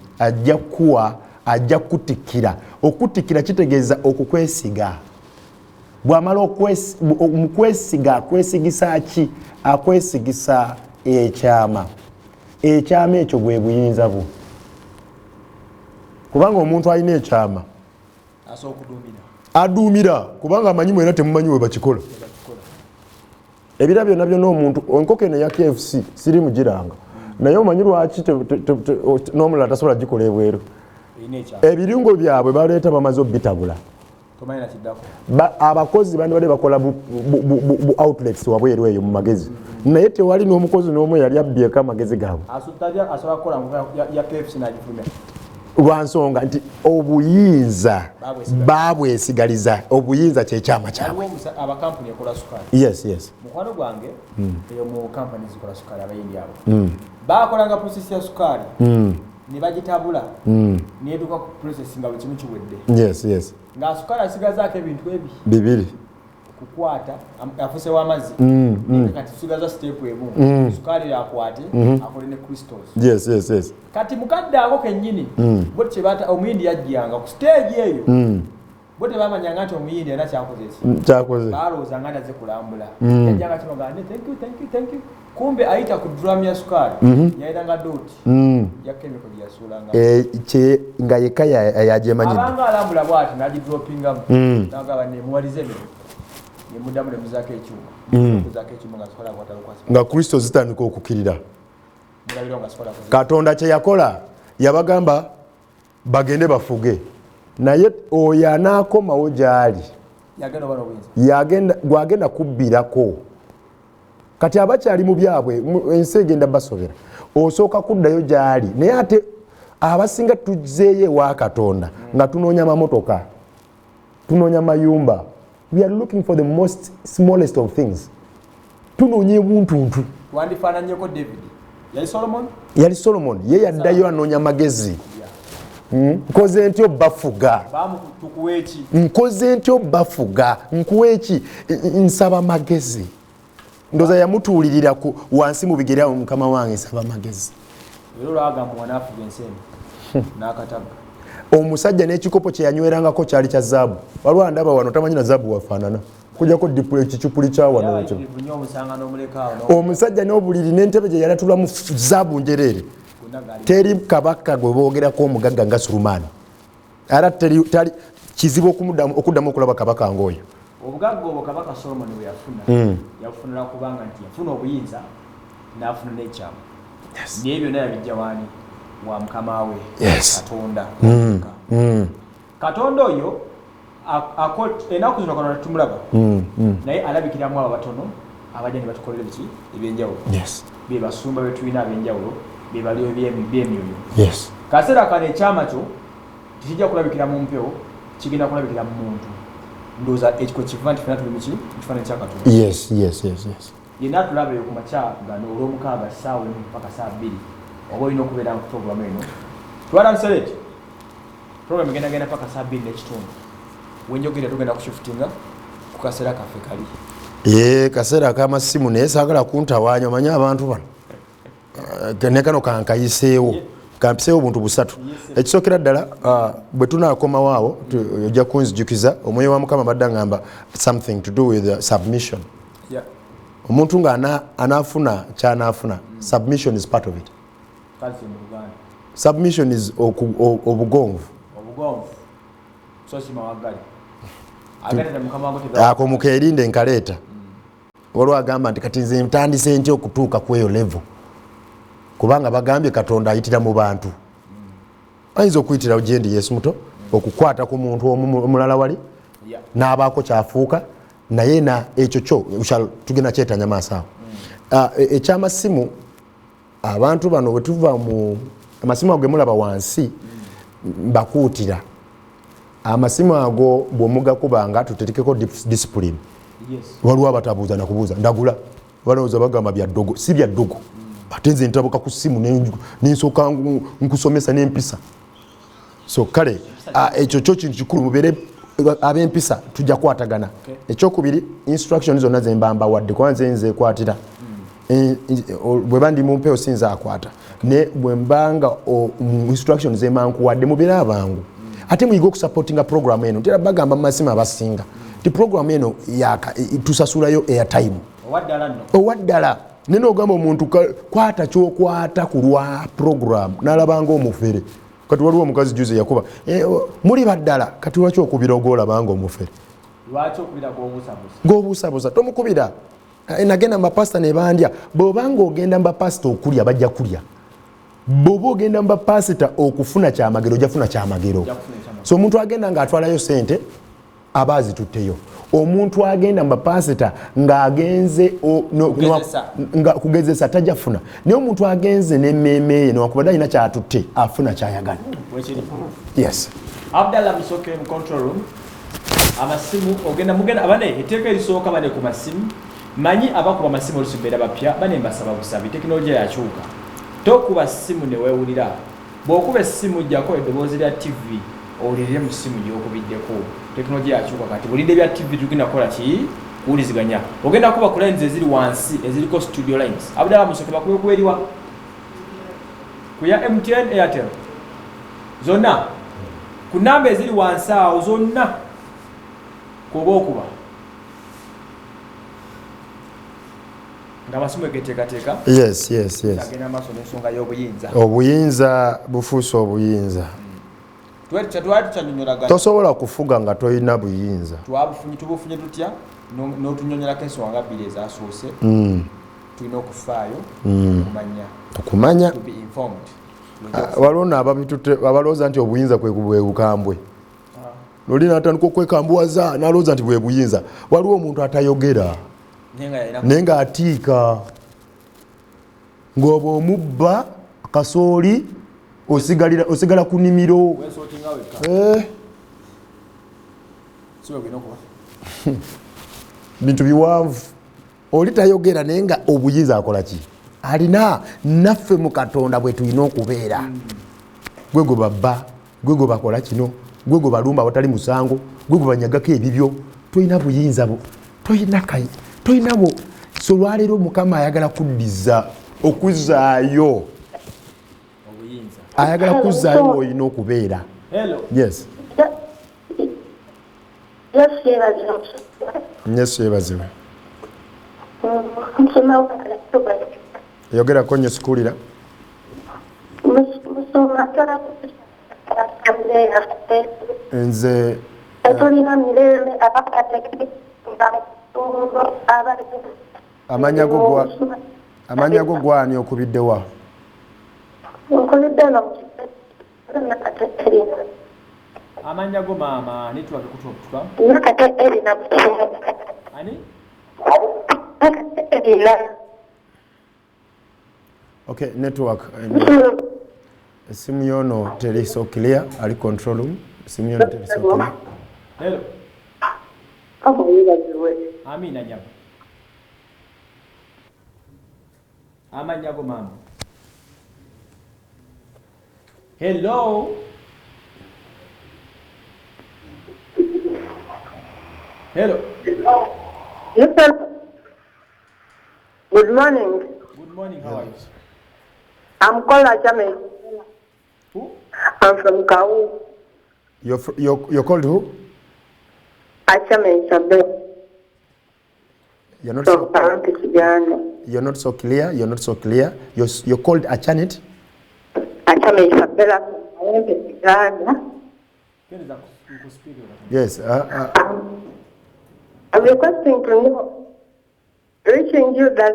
ajja kutikkira okutikkira kitegeeza okukwesiga bw'amala omukwesiga akwesigisa ki akwesigisa ekyama ekyo bwe buyinza bwo kubanga omuntu alina ekyama aduumira kubanga amanyi mwena temumanyi we bakikola ebira byonna byonna omuntu enkoko eno ya KFC siri mugiranga naye omanyi lwaki n'omulala tasobola gikola ebweru ebirungo byabwe baleeta bamaze obitabula abakozi bandibadde bakola bu outlets wabweru eyo mu magezi naye tewali n'omukozi n'omu yali abbyeko amagezi gaabwe lwansonga nti obuyinza babwesigaliza obuyinza kyekyama kyabwe yes mukwano gwange eyo mu kampani zikola sukaali abayindi abo bakolanga process ya sukaali ne bagitabula neetuka ku process nga buli kimu kiwedde yes nga sukaali asigazaako ebintu bibiri kukwata afuse w'amazzi kati tusigaza step emu sukaali yakwate akole ne crystals yes kati mukadde ako kennyini bwe kyebata omuyindi yajjanga ku stage eyo bwe tebamanyanga nti omuyindi era kyakoze balowooza nga naze kulambula yajjanga kino gande thank you kumbe ayita ku drum ya sukaali yayitanga doti ya chemical gyasuulanga nga yekka yagyemanyidde abanga alambula bwati nagidropingamu nagaba nemuwalize bino yemuddamu nemuzaako ekyuma nga kristo zitandika okukkirira katonda kye yakola yabagamba bagende bafuge naye oyo anaakomawo gy'ali gwagenda kubbirako kati abakyali mu byabwe ensi egenda basobera osooka kuddayo gy'ali naye ate abasinga tuzeeyo ewa katonda nga tunoonya mamotoka tunoonya mayumba we are looking for the most smallest of things. Tunonye buntuntu. Wandifananyeko David. Yali Solomon. Ye yaddayo anonya magezi. Nkoze ntyo bafuga. Nkoze ntyo bafuga. Nkuweki nsaba magezi. Ndoza yamutuulirira ku wansi mu bigere awo mukama wange nsaba magezi. Omusajja n'ekikopo kye yanywerangako kyali kya zaabu. Waliwo ndaba wano tamanyi na zaabu wafaanana. Kujjako dipule ekicupuli kya wano ekyo. Omusajja n'obuliri n'entebe gye yalatulamu zaabu njereere. Teri kabaka gwe boogerako omugagga nga Sulumani. Era teri kizibu okuddamu okulaba kabaka ng'oyo. Obugagga obwo kabaka Solomon bwe yafuna yafunira kubanga nti yafuna obuyinza n'afuna n'ekyama. Naye byonna yabijja waani wa mukama we Katonda. Katonda oyo ennaku zino Katonda tumulaba naye alabikiramu abo batono abajja ne batukolera biki ebyenjawulo. Be basumba be tulina ab'enjawulo be baliyo by'emyoyo. Kaseera kano ekyama kyo tekijja kulabikira mu mpewo kigenda kulabikira mu muntu. Ndoza ekiko kiva nti fena tuli miki kifaananyi kya Katonda. Yenna tulabe ku makya gano olw'omukaaga ssaawa emu mpaka ssaawa bbiri oba olina okubeera ku puroguramu eno. Twala nsereti puroguramu egenda mpaka ssaawa bbiri n'ekitundu. Wenjogera tugenda kushifutinga ku kaseera kaffe kali. Kaseera ak'amasimu naye saagala kuntawaanya omanyi abantu bano. Ne kano kankayiseewo. Kampiseewo obuntu busatu. Ekisookera ddala bwe tunaakomawo awo ojja kunzijukiza omwoyo wa Mukama badde ngamba something to do with submission. Omuntu nga anaafuna kyanaafuna. Submission is part of it. Submission is obugonvu. Ako mukeerinde nkaleeta. Waliwo agamba nti kati nze ntandise ntya okutuuka ku eyo level. Kubanga bagambye Katonda ayitira mu bantu. Ayinza okuyitira gye ndi Yesu muto okukwata ku muntu omulala wali n'abaako kyafuuka naye na ekyo kyo tugenda kyetanya maaso awo. Ekyamasimu abantu bano bwe tuva mu amasimu ago mulaba wansi mbakuutira. Amasimu ago bw'omugakubanga tuterekeko discipline. Waliwo abatabuuza na kubuuza ndagula balowooza bagamba bya ddogo si bya ddogo. Ate nze ntabuka ku ssimu n'ensooka nkusomesa n'empisa. So kale ekyo kyo kintu kikulu mubeere ab'empisa tujja kwatagana. Ekyokubiri instructions zonna ze mbamba wadde kwanze nze kwatira. Bwe bandi mu mpewo sinza akwata. Ne bwe mbanga instructions ze mankuwadde mubeere abangu. Ate muyiga okusupportinga program eno. Ntera bagamba mu masimu abasinga. Ti program eno tusasulayo airtime. Owaddala. Nino ogamba omuntu kwata kyokwata ku lwa program n'alabanga omufere. Kati waliwo omukazi juze yakuba muli baddala kati lwaki okubira ogwolabanga omufere. Lwaki okubira g'obuusabuusa tomukubira. Nagenda mu bapasita ne bandya bw'obanga ogenda mu bapasita okulya bajja kulya. Bw'oba ogenda mu bapasita okufuna kyamagero ojja kufuna kyamagero. So omuntu agenda ng'atwalayo ssente aba azitutteyo. Omuntu agenda mu bapasita ng'agenze kugezesa tajja funa. Naye omuntu agenze n'emmeeme newankubadde alina kyatutte afuna kyayagala. Yes. Abdallah Musoke mu control room. Amasimu mugenda abane etteeka erisooka bane ku masimu. Manyi abakuba amasimu olusibeera bapya bane mbasaba busabi tekinologiya yakyuka. Tokuba simu ne weewulira. Bw'okuba essimu gyako eddoboozi lya TV owulirire mu simu gy'okubiddeko. Tekinologiya yakyuka kati bulidde bya TV tugenda kukola ki kuwuliziganya. Ogenda kuba ku lines eziri wansi eziriko studio lines. Abdallah Musoke bakube kuweriwa ku ya MTN Airtel zonna ku namba eziri wansi awo zonna kuba okuba nga amasimu egeteekateeka. Yes. Agenda amaaso n'ensonga y'obuyinza. Obuyinza bufuuse obuyinza. Tosobola kufuga nga toyina buyinza. Tubufunye tutya n'otunyonyolako ensonga bbiri ezasoose. Tulina okufaayo okumanya. To be informed. Waliwo abalowooza nti obuyinza bwe bukambwe. Noli natandika okwekambuwaza n'alowooza nti bwe buyinza. Waliwo omuntu atayogera naye ng'atiika ng'oba omubba kasooli osigala ku nnimiro. bintu biwanvu oli tayogera naye nga obuyinza akola ki alina naffe mu Katonda bwe tulina okubeera gwe gwe babba gwe gwe bakola kino gwe gwe balumba abatali musango gwe gwe banyagako ebibyo tolina buyinza tolina bwo so lwaleero Mukama ayagala kuddiza okuzaayo ayagala kuzaayo olina okubeera. Yes. Yesu yebaziwe. Yogerako nnyo sikulira. Nze amanya go gwani okubiddewa? Amanya go mama network kutuka. Ani? Okay, network. Simu yono teri so clear, ali control room. Simu yono teri so clear. Hello. Amina nyama. Amanya go mama. Hello. Hello. Yes, sir. Good morning. Good morning. How are you? I'm called Achame. Who? I'm from Kau. You're called who? Achame Isabel. You're not From Paranti Kijana. You're not so clear. You're not so clear. You're called Achanet. Achame Isabel from Paranti Kijana. Yes. I'm requesting to know, reaching you that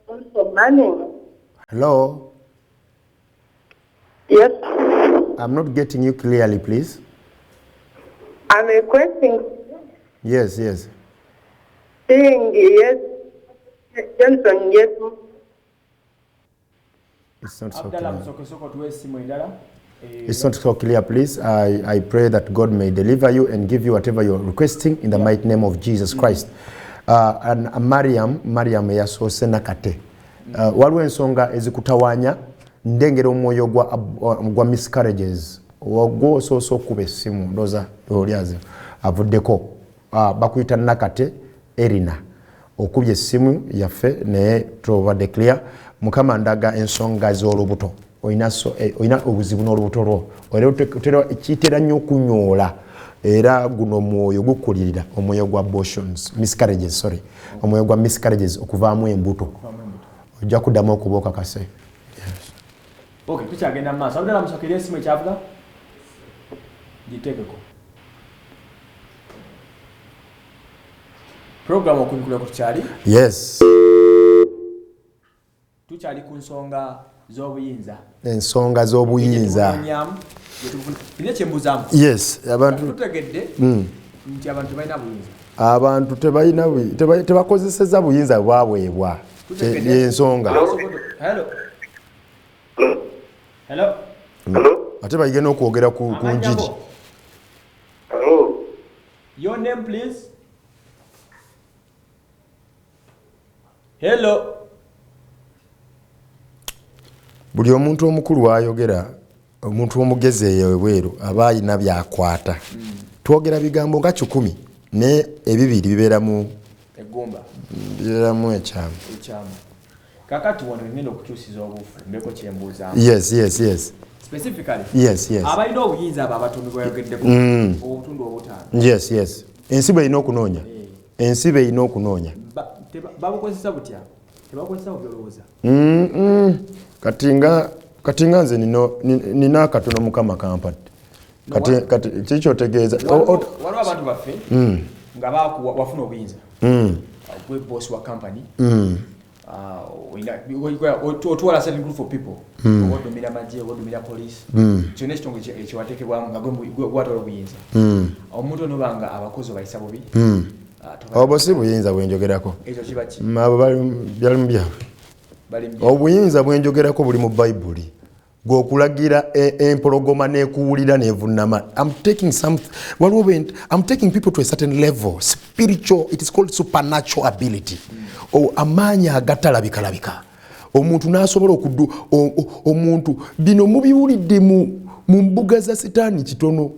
also money. Hello. Yes. I'm not getting you clearly, please. I'm requesting. Yes. Seeing yes, Johnson yes. It's not so Abdallah clear. Musokosoko tuwe simu indala. It's not so clear, please. I pray that God may deliver you and give you whatever you're requesting in the mighty name of Jesus Christ. And Mariam yasoose nakate. Waliwo ensonga ezikutawanya ndengera omwoyo gwa miscarriages. Wagwo osoose okuba essimu ndooza olyazi avuddeko. Bakuyita nakate Erina. Okubye essimu yaffe naye tobadde clear. Mukama ndaga ensonga z'olubuto. Oyina obuzibu n'olubuto lwo. Kitera nnyo okunyoola era guno omwoyo gukulirira omwoyo gwa abortions, miscarriages, sorry. Omwoyo gwa miscarriages okuvaamu embuto. Ojja kuddamu okuba okakase. Yes. Okay, tukyagenda mu maaso. Abdallah Musokera esimu ekyavuga? Giteekeko. Program okunikula ku tukyali? Yes. Tukyali ku nsonga z'obuyinza. Ensonga z'obuyinza. Nina kyembuuzaamu. Yes. Abantu tutegedde nti abantu tebalina buyinza. Abantu tebakozeseza buyinza bwabwebwa. Ensonga. Hello. Ate bayigena okwogera ku njiri. Your name please? Hello. Buli omuntu omukulu ayogera, omuntu omugezi eyebweru aba alina byakwata. Twogera bigambo nga 10 ne ebibiri bibeeramu eggumba. Bibeeramu ekyamu. Kakati wano ngenda okukyusiza obufu mbeko kyembuuzaamu. Yes. Specifically. Yes. Abalina obuyinza abo abatundu bayogeddeko obutundu obutaano. Yes. Ensibe erina okunoonya. Ensibe erina okunoonya. Babukozesa butya? Tebakozesa bubyolowooza. Kati nga nze nina akatono Mukama kampadde. Kati kikyotegeeza. Waliwo abantu baffe nga wafuna obuyinza. Gwe boss wa company. Otwala certain group of people. Owadumira magye, owadumira police. Kyonna ekitongo ekyewateekebwamu nga gwatwala obuyinza. Omuntu onobanga abakozi bayisa bubi. Obwo si buyinza bwenjogerako. Ekyo kiba ki? Abo byali mu byabwe. Obuyinza bwenjogerako buli mu Bayibuli. gw'okulagira empologoma n'ekuwulira n'evunama. I'm taking people to a certain level, spiritual, it is called supernatural ability. Amaanyi agatalabika. Omuntu n'asobola omuntu bino mubiwulidde mu mbuga za sitaani kitono.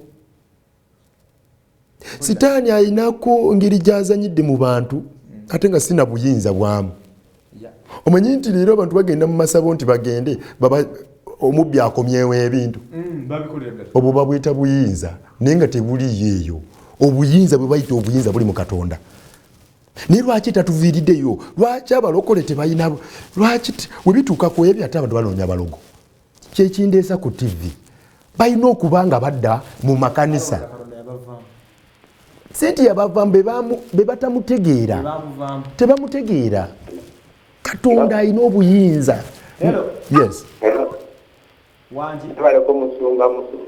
Sitaani ayinako ngeri gy'azanyidde mu bantu ate nga sina buyinza bwamu. Omanyi nti leero abantu bagenda mu masabo nti bagende omubbi akomyewo ebintu. Obwo babuyita buyinza naye nga tebuliyo eyo. Obuyinza bwe bayita obuyinza buli mu Katonda. Naye lwaki tatuviiriddeyo? Lwaki abalokole tebalina? Lwaki we bituuka ku ebyo ate abantu banoonya abalogo? Kyekindeesa ku TV balina okuba nga badda mu makanisa. Senti yabavamu be batamutegeera. Tebamutegeera. Katonda alina obuyinza. Yes. Wanji. Baleko musunga musu.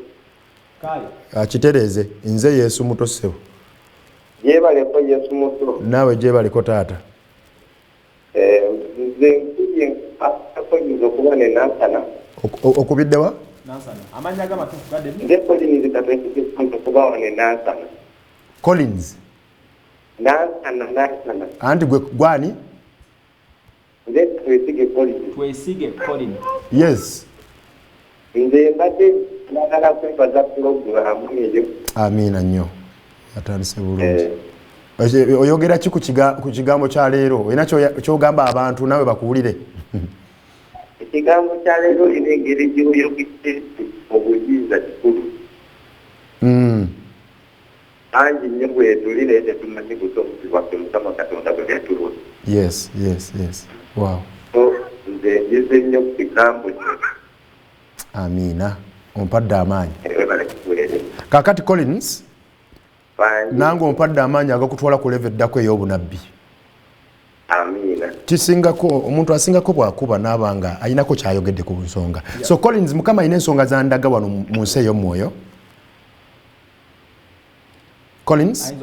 Kale. Kitereeze nze Yesu muto ssebo. Baleko Yesu musu. Naawe baleko taata. Nze nkubye akoyiza okuba ne Nansana. Okubiddewa? Nansana. Amanya gamatufu gadde. Nze Collins katwekike okuba ne Nansana. Collins. Nansana. Anti gwani? Nze twesige Collins. Yes. Nze mbadde nagala kwebaza pulogulaamu eyo. Amiina nnyo. Atandise bulungi. Oyogera ki ku kigambo kya leero? Olina ky'ogamba abantu nawe bakuwulire? Ekigambo kya leero olina engeri gy'oyogedde obuyinza kikulu. Angi nnyo bwetulire tetumanyi busobozi bwaffe Mukama Katonda bwe yatulwa. Yes. Wow. So nze njize nnyo ku kigambo kino. Amiina. Ompadde amaanyi. Kakati Collins. Nange ompadde amaanyi agakutwala ku level eddako ey'obunabbi. Amiina. Kisingako omuntu asingako bw'akuba n'abanga ayinako ky'ayogedde ku nsonga. So Collins, Mukama ayina ensonga zandaga wano mu nsi ey'omwoyo. Collins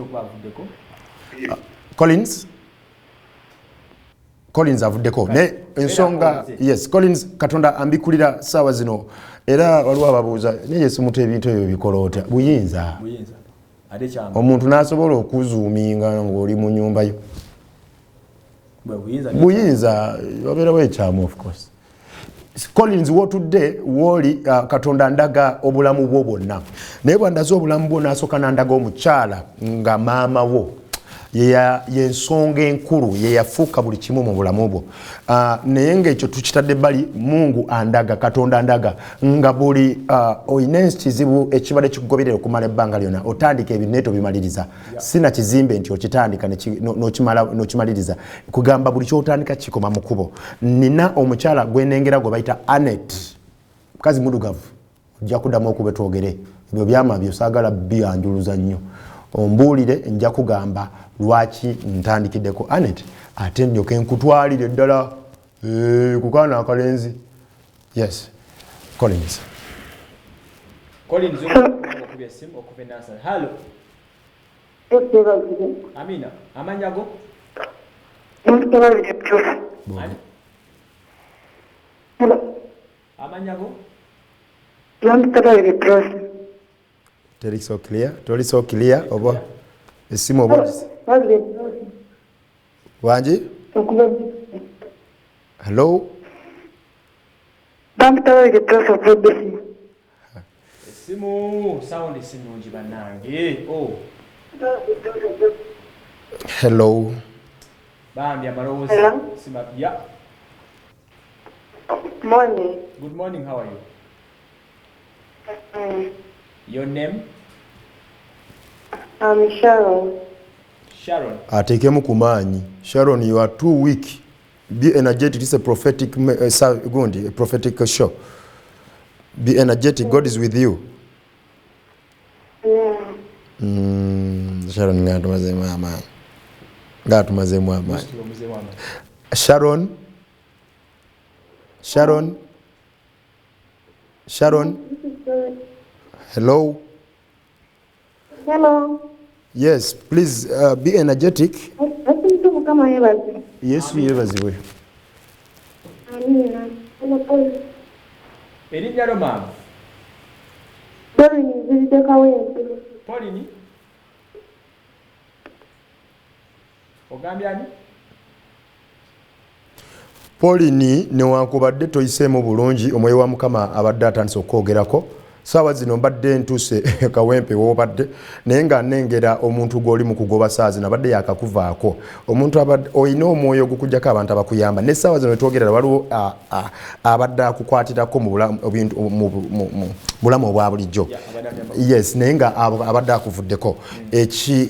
avuddeko ne ensonga. Yes, Collins, Katonda ambikulira saawa zino era waliwo ababuuza naye Yesu muto ebintu ebyo bikola otya? Buyinza. Omuntu n'asobola okuzuuminga ng'oli mu nyumba yo. Buyinza wabeerawo ekyamu of course. Collins wotudde woli Katonda ndaga obulamu bwo bwonna. Naye bwandaza obulamu bwo n'asooka nandaga omukyala nga maama wo yensonga enkulu yeyafuuka buli kimu mu bulamu bwo. Naye ng'ekyo tukitadde ebbali, Mungu andaga, Katonda andaga nga buli olina ekizibu ekibadde kikugoberera okumala ebbanga lyonna otandika ebineeto bimaliriza. Sina kizimbe nti okitandika n'okimaliriza. Kugamba buli kyotandika kikoma mu kkubo. Nina omukyala gwenengera gwe bayita Annette, mukazi muddugavu. Ojja kuddamu okuba twogere. Ebyo byama byosaagala biyanjuluza nnyo. Ombuulire nja kugamba lwaki ntandikiddeko Annette ate nnyoka enkutwalire ddala ku kaana akalenzi. Yes. Collins. Okubya essimu okuva Nansana. Hello. Amina. Amanya go? Amanya go? Teri so clear oba esimu oba wanji. Hello. Esimu sound esinungi bannange. Hello. Bambi amalowoozi. Simabya. Morning. Good morning, how are you? Your name? I'm Sharon. Sharon. Atekemu kumanyi. Sharon, you are too weak. Be energetic. This is a prophetic a prophetic show. Be energetic. God is with you. Yeah. Sharon, ngatumaze mama. Ngatumaze mama. Sharon. Hello. Hello. Yes, please be energetic. Yes, we ever. erinnya lyo maama Pauline Nziride Kawempe. Pauline ogambye ani Pauline newankubadde toyiseemu bulungi omwoyo wa Mukama abadde atandise okwogerako saawa zino mbadde ntuuse Kawempe woobadde naye nga nnengera omuntu gw'oli mu kugoba saa zino abadde yakakuvaako omuntu olina omwoyo ogukujjako abantu abakuyamba ne saawa zino wetwogerera waliwo abadde akukwatirako mu bulamu obwa bulijjo yes naye nga abadde akuvuddeko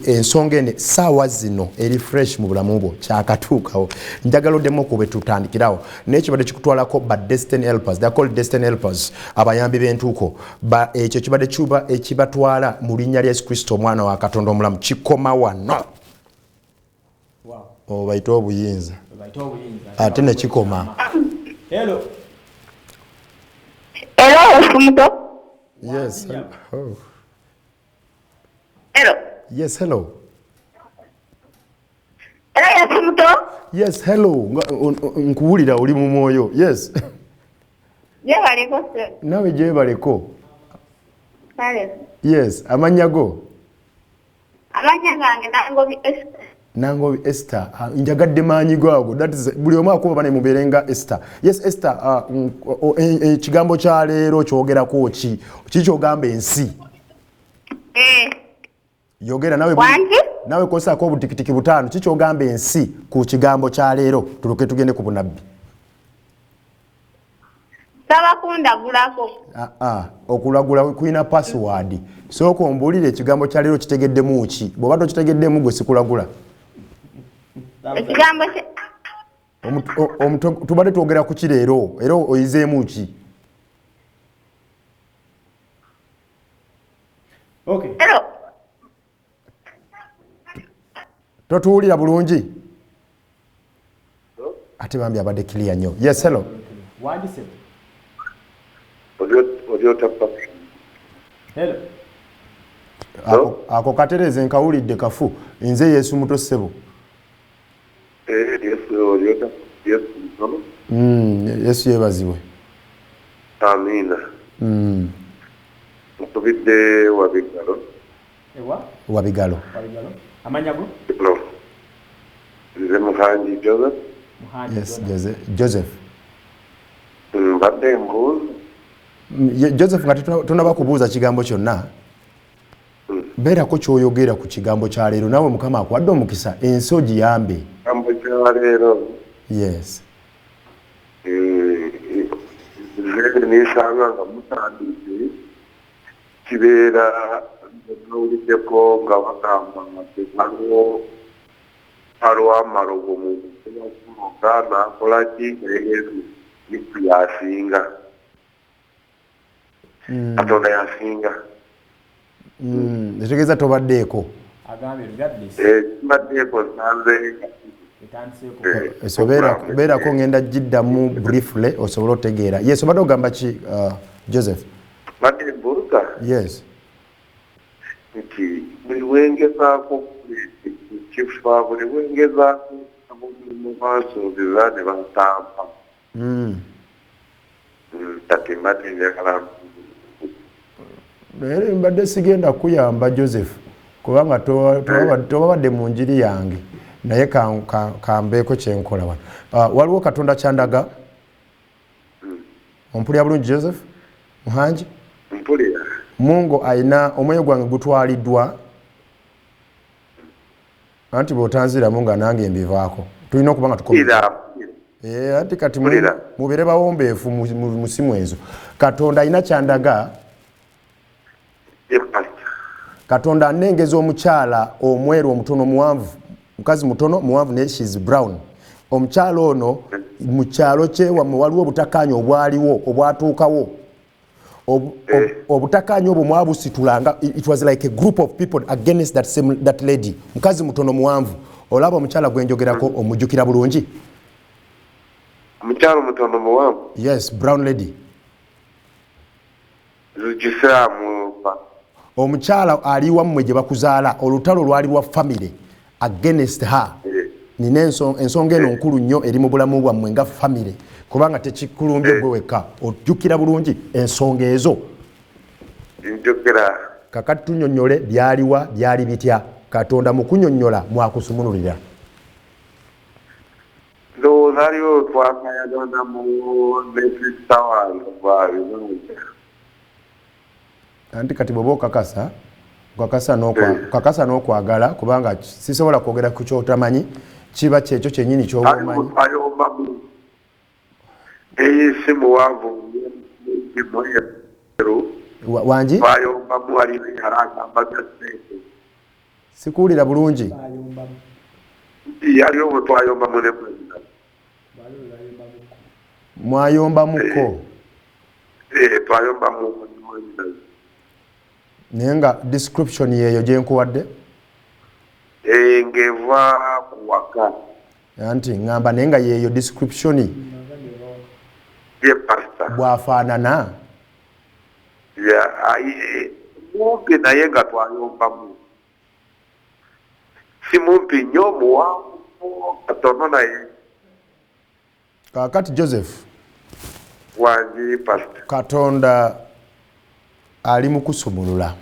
ensonga ene saawa zino eri fresh mu bulamu bwo kyakatuukawo njagala oddemu okube tutandikirawo naye kibadde kikutwalako ba destiny helpers they are called destiny helpers abayambi b'entuuko ekyo kibadde kiba ekibatwala mu linnya lya Yesu Kristo omwana wa Katonda omulamu kikoma wano obayita obuyinza ate ne kikoma hello Fumuto. yes oh. Hello. yes hello Fumuto. yes hello nkuwulira oli mu mwoyo yes Yebaleko se. nawe gyebaleko Vale. yes amannya go Amanya gange Nangobi Esther. Nangobi Esther njagadde maanyi gaago that is buli omu akuba bane mubeerenga Esther yes Esther ekigambo kya leero kyogerako ki kyogamba ensi yogera nawe kosaako obutikitiki butaano kikyogamba ensi ku kigambo kya leero tuluke tugende ku bunabbi Sabakundagulako. okulagula kulina password sooka ombuulire ekigambo kya leero kitegeddemu ki bw'oba tokitegeddemu gwe sikulagula Ekigambo tubadde twogera ku ki leero era oyizeemu ki okay Hello. totuwulira bulungi ate bambi abadde clear nnyo yes hello wandise Odio tapa. hello ako katereze nkawulidde kafu nze Yesu muto ssebo Yesu yeebazibwe Amina. Mukubidde Wabigalo. ewa wabigalo wabigalo amanya go Nze Muhanji Joseph. yes Joseph Mbadde mbuuza. Joseph nga tunaba kubuuza kigambo kyonna beerako kyoyogera ku kigambo kya leero naawe Mukama akuwadde omukisa ensi ogiyambe Kigambo kya leero. yes Nze nisanga nga mutandise kibeera nawuliddeko nga bagamba nga tekaliwo alwamalogo mu kumoga nakola ki Yesu yasinga Katonda yasinga etegeeza tobaddeeko agambye regardless kibaddeeko sanze etandiseko so beerako ngenda giddamu briefly osobole otegeera yes obadde ogamba ki Joseph badde mbuuza yes nti buli wengezaako kifa buli wengezaako mu bansuubiza ne bantampa kati mbadde njagala naye mbadde sigenda kuyamba Joseph kubanga tobabadde mu njiri yange naye kambeeko kyenkola wano waliwo Katonda kyandaga ompulira bulungi Joseph Muhanji mpulira Mungu ayina omwoyo gwange gutwaliddwa anti bw'otanziramu nga nange mbivaako tulina okuba nga tukomera anti kati mubeere bawombeefu mu simu ezo Katonda ayina kyandaga Katonda anengeza omukyala omweru omutono muwanvu mukazi mutono muwanvu ne she's brown omukyala ono mu kyalo kye wamwe waliwo obutakkaanya obwaliwo obwatuukawo obutakkaanya obwo mwabusitulanga it was like a group of people against that lady mukazi mutono muwanvu olaba omukyala gwenjogerako omujjukira bulungi omukyala mutono muwanvu yes brown lady zikisaamu omukyala ali wammwe gye bakuzaala olutalo lwali lwa family against her nina ensonga eno nkulu nnyo eri mu bulamu bwammwe nga famire kubanga tekikulumbye gwe wekka ojjukira bulungi ensonga ezo njogera kakati tunnyonnyole byaliwa byali bitya Katonda mu kunnyonnyola mwakusumululira ndowooza aliwo twakayagana mu nesitawange bwabinooja anti kati bwoba okakasa n'okwagala kubanga sisobola kwogera ku kyotamanyi kiba kyekyo kyennyini kyoba omanyi ayombamu eyisi muwanvu wangi bayombamu alinaagamba gasente sikuwulira bulungi yaliwo bwe twayombamu ne mwena mwayombamuko twayombamu mwena naye nga description yeeyo gye nkuwadde ng'eva ku waka anti ŋŋamba naye nga yeeyo description ye pasita bwafaanana mumpi naye nga twayombamu si mumpi nnyo muwanvu katono naye kakati Joseph wangi pasita Katonda ali mu kusumulula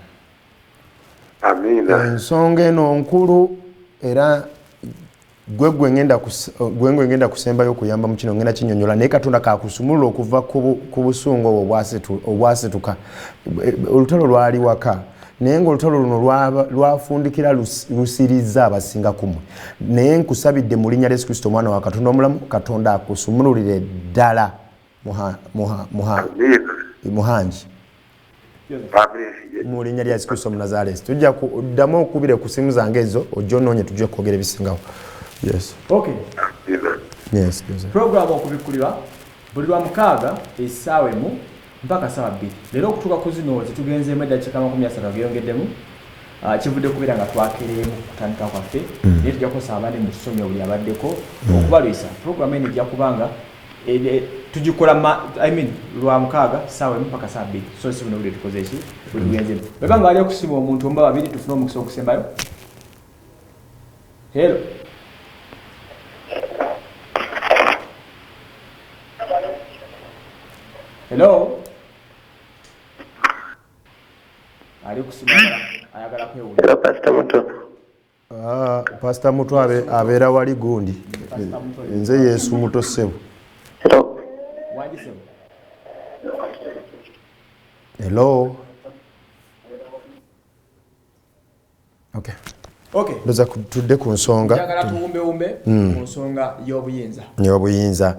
amiina ensonga eno nkulu era gwe ngenda kusembayo okuyamba mu kino ngenda kinnyonnyola naye Katonda kakusumulula okuva ku busungu obwo obwasituka olutalo lwali waka naye ng'olutalo luno lwafundikira lusiriza abasinga kumwe naye nkusabidde mu linnya lya Yesu Kristo omwana wa Katonda omulamu Katonda akusumululire ddala muhangi mu linnya lya Yesu Kristo Omunazaalesi tujja kuddamu okubire ku simu zange ezo ojja onoonye tujja kwogera ebisingawo. Yes. Okay. Yes. Program okubikkulirwa buli lwa mukaaga essaawa emu mpaka ssaawa bbiri. Leero okutuuka ku zino zitugenzeemu eddakiika 30 byongeddemu. Kivudde kubeera nga twakereemu kutandika kwaffe naye tujja kukosa abandi mu tusomye buli abaddeko okubalwisa program eno ejja kubanga tugikola lwa mukaaga ssaawa emu mpaka ssaawa bbiri so si buno buli tukoze eki buli tugenzeemu bwebanga wali okusiba omuntu omba babiri tufune omukisa okusembayo. Hello. Hello. Ali kusimama ayagala kwewuula. Hello Pastor Muto. Pastor Muto abeera wali gundi. Nze Yesu Muto Ssebo. Hello. Wangi Ssebo. Hello. Okay. Ndoza tudde ku nsonga. Njagala tuwumbe ku nsonga y'obuyinza. Y'obuyinza.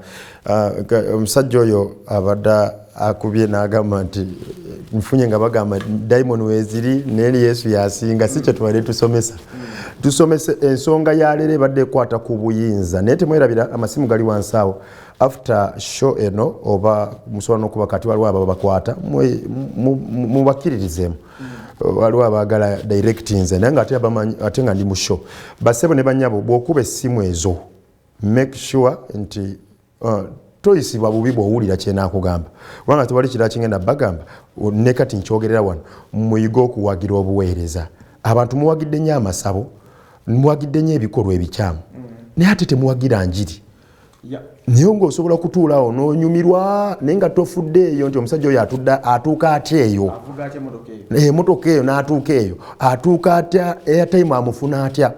Omusajja oyo abadde akubye n'agamba nti nfunye nga bagamba diamond weziri n'eri Yesu yasinga si kye tubadde tusomesa. Tusomese ensonga ya leero ebadde ekwata ku buyinza naye temwerabira amasimu gali wansi awo after show eno oba musobola n'okuba kati waliwo abo bakwata mubakkiririzeemu. Waliwo abaagala directinze naye nga ate nga ndi mu show basebo ne banyabo bw'okuba essimu ezo make sure nti toyisibwa bubi bw'owulira kyenaakugamba kubanga tewali kirala kingenda bagamba ne kati nkyogerera wano muyiga okuwagira obuweereza abantu muwagidde nnyo amasabo muwagidde nnyo ebikolwa ebikyamu naye ate temuwagira njiri naye ng'osobola kutuulawo n'onyumirwa naye nga tofudde eyo nti omusajja oyo atuuka atya eyo emotoka eyo n'atuuka eyo atuuka atya airtime amufuna atya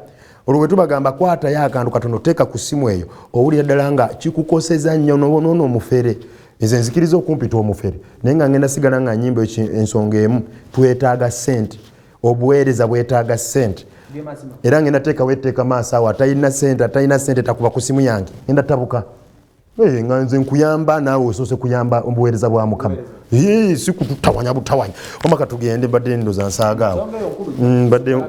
olwo bwe tubagamba kwatayo akantu katono oteeka ku ssimu eyo owulira ddala nga kikukoseza nnyo noono omufere ezo nzikiriza okumpita omufere naye nga ngenda sigala nga nnyimba ensonga emu twetaaga ssente obuweereza bwetaaga ssente era ngenda teekawo etteeka maaso awo atalina ssente takuba ku ssimu yange ngenda tabuka nga nze nkuyamba naawe osoose kuyamba obuweereza bwa Mukama si kututawanya butawanya omaka tugende mbadde ndoza nsaaga awo mbadde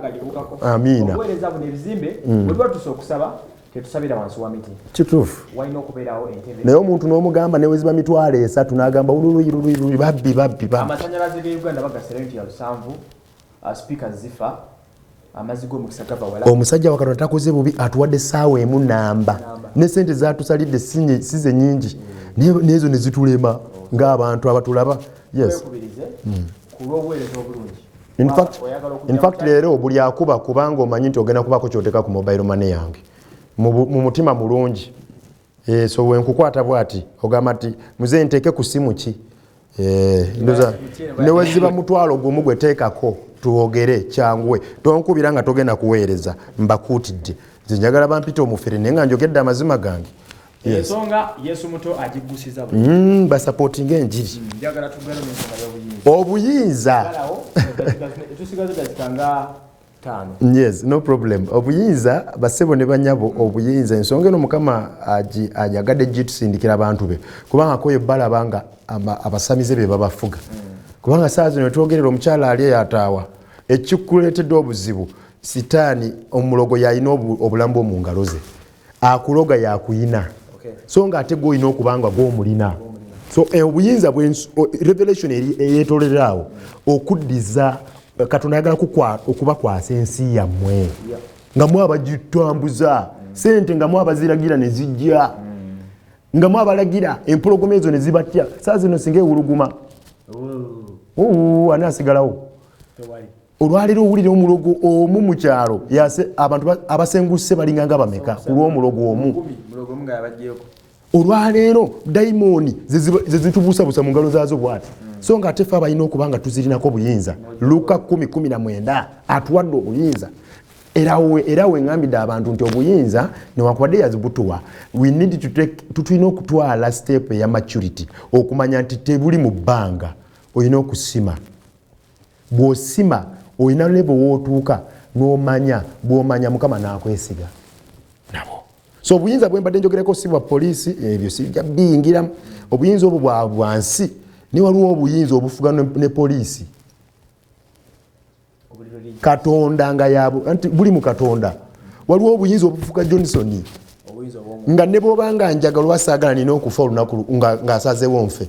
amiina obuweereza buno ebizimbe bwe tuba tusobola okusaba tetusabira wansi wa miti kituufu walina okubeerawo entebe naye omuntu n'omugamba neweziba mitwalo 3 n'agamba ululuyi babbi amasannyalaze ge Uganda bagasera nti ya 7 speakers zifa amazzi g'omukisa gava wala omusajja wa Katonda takoze bubi atuwadde essaawa emu namba ne ssente zatusalidde si ze nnyingi n'ezo ne zitulema ng'abantu abatulaba. Yes. In fact leero buli akuba kubanga omanyi nti ogenda kubako ky'oteeka ku mobile money yange mu mutima mulungi so wenkukwata bwati ogamba ati muze nteeke ku simu ki ndoza neweziba mutwalo gumu gwe teekako tuwogere kyangwe tonkubira nga togenda kuweereza mbakuutidde nze njagala bampita omufere naye nga njogedde amazima gange ensonga Yesu muto agigusiza basapootinga enjiri njagala tugenda mu nsonga y'obuyinza obuyinza tusigaze dakika 5 yes no problem obuyinza basebo ne banyabo obuyinza ensonga eno mukama ajagadde gitusindikira abantu be kubanga ko yebbala banga abasamize be babafuga kubanga saa zino twogerera omukyala ali yataawa ekikuleetedde obuzibu sitaani omulogo yalina obulambu mu ngalo ze akuloga yakuyina so nga ate gwolina okubanga gw'omulina so obuyinza revelation eyetolererawo okuddiza Katonda ayagala okubakwasa ensi yammwe nga mwabagitambuza sente nga mwabaziragira ne zijja nga mwabalagira empologoma ezo ne zibatya saa zino singa ewuluguma anaasigalawo olwaliro owulire omulogo omu mu kyalo abantu abasenguse balinganga bameka ku lw'omulogo omu olwaleero dayimooni ze zitubuusabuusa mu ngalo zaazo bwati so nga ate ffe abalina okuba nga tuzirinako obuyinza Luka 10:19 atuwadde obuyinza era weŋŋambidde abantu nti obuyinza newakubadde yazibutuwa tulina okutwala step eya maturity okumanya nti tebuli mu bbanga olina okusima bw'osima olina ne bwe wootuuka n'omanya bw'omanya Mukama n'akwesiga nabo so obuyinza bwe mbadde njogerako si bwa poliisi ebyo sijja biyingiramu obuyinza obwo bwa bwansi ni waliwo obuyinza obufuga ne poliisi Katonda nga yabo anti buli mu Katonda waliwo obuyinza obufuga Johnson nga ne bw'obanga njagala wasaagala nina okufa olunaku nga asazeewo nfe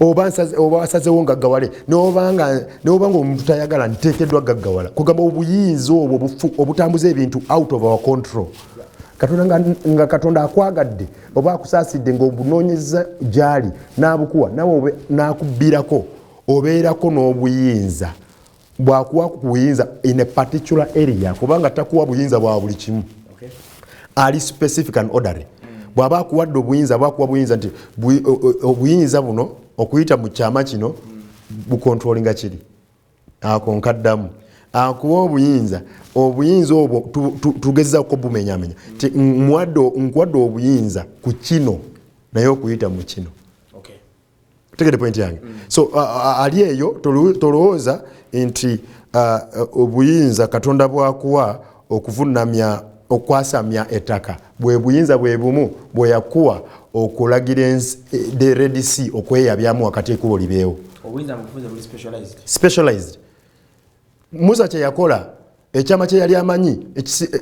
oba asazeewo nga gaggawale n'obanga omuntu tayagala nteekeddwa gaggawala kugamba obuyinza obwo obutambuza ebintu out of our control nga Katonda akwagadde oba akusaasidde ng'obunoonyeza gyali n'abukuwa nawe n'akubbirako obeerako n'obuyinza bw'akuwa ku buyinza in a particular area kubanga takuwa buyinza bwa buli kimu ali specific and orderly bw'aba akuwadde obuyinza bwakuwa buyinza nti obuyinza buno okuyita mu kyama kino bukontrolinga kiri ako nkaddamu akuwa obuyinza obwo tugezako bumenyamenya ti nkuwadde obuyinza ku kino naye okuyita mu kino tegede point yange so ali eyo tolowooza nti obuyinza Katonda bwakuwa okuvunamya okwasamya ettaka bwe buyinza bwe bumu bwe yakuwa okulagira the Red Sea okweyabyamu wakati ekubo libeewo obuyinza mukufunza buli specialized Musa kye yakola ekyama kye yali amanyi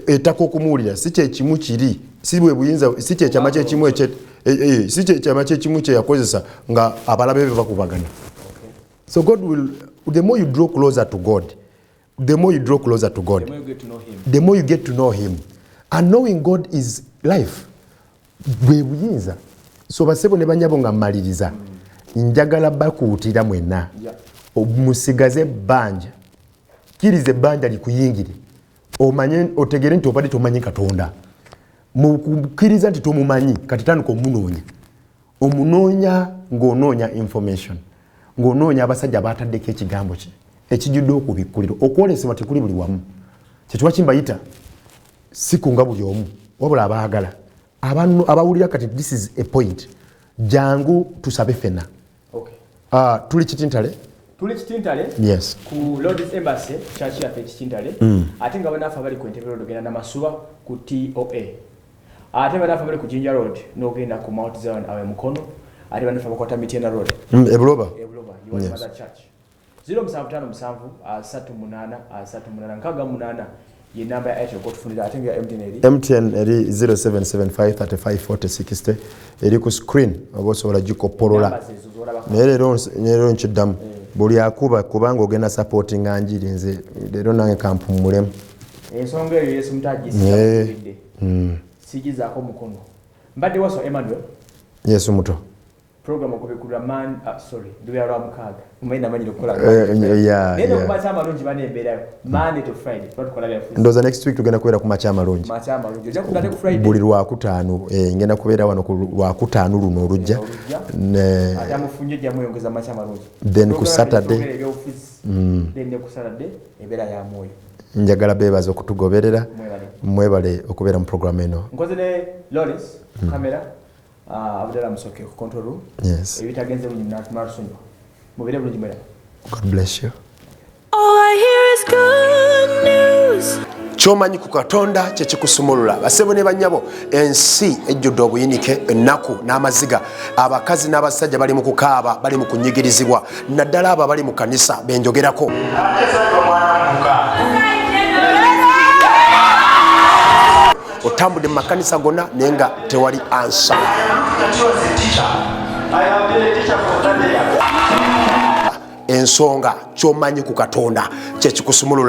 ettaka okumuwulira si kyekimu kiri si bwe buyinza si kyekyama kyekimu si kyekyama kyekimu kye yakozesa nga abalabe be bakubagana so God will the more you draw closer to God the more you get to know him and knowing God is life bwe buyinza so basebo ne banyabo nga mmaliriza njagala bakuutira mwenna musigaze banja kirize banja likuyingire omanye otegere nti obadde tomanyi Katonda mukukiriza nti tomumanyi kati tandika omunoonya ng'onoonya information ng'onoonya abasajja baataddeko ekigambo kye ekijjudde okubikkuliro okwolesebwa tekuli buli wamu kyetuba kimbayita sikunga buli omu wabula abaagala abawulira kati this is a point jangu tusabe fena tuli kitintale yes ku Lord's Embassy church ya kitintale ate nga banafa bali ku Entebbe Road genda na Masuba ku TOA ate banafa bali ku Jinja Road n'ogenda ku Mount Zion awe Mukono ate banafa bakwata Mitiana Road Ebuloba you yes. Mother church 07573838 ye namba ya Airtel ko tufunira ate nga MTN eri 0775354060 eri ku screen obosobola gikopolola nerero nkiddamu buli akuba kubanga ogenda supporting anjiri nze lero nange kampumulemu ensonga eyo Yesu mutaji sigizaako mukono mbadde waso Emmanuel Yesu muto program okubikulira lubeera lwa mukaaga mumanyi namanyire okukola yeah. ku makya amalungi banembeerayo Monday to Friday tuba byafuzi ndoza next week tugenda kubeera ku makya amalungi ojja kubeera ne ku Friday buli lwakutaano ngenda kubeera wano ku lwakutaano luno olujja ate amufunye ejja muyongeza makya amalungi then ku Saturday then ne ku Saturday ebeera ya mwoyo njagala beebaza okutugoberera mwebale okubeera mu program eno nkoze ne Lawrence kamera abudala musoke ku control room yes ebitagenze bunyi natumara sonyo mubere bulungi mwera God bless you All I hear is good news kyomanyi ku Katonda kyekikusumulula basebo ne banyabo ensi ejjudde obuyinike ennaku n'amaziga abakazi n'abasajja bali mu kukaaba bali mu kunyigirizibwa naddala abo bali mu kanisa benjogerako otambudde mu makanisa gonna naye nga tewali ansa ensonga kyomanyi ku Katonda kyekikusumulula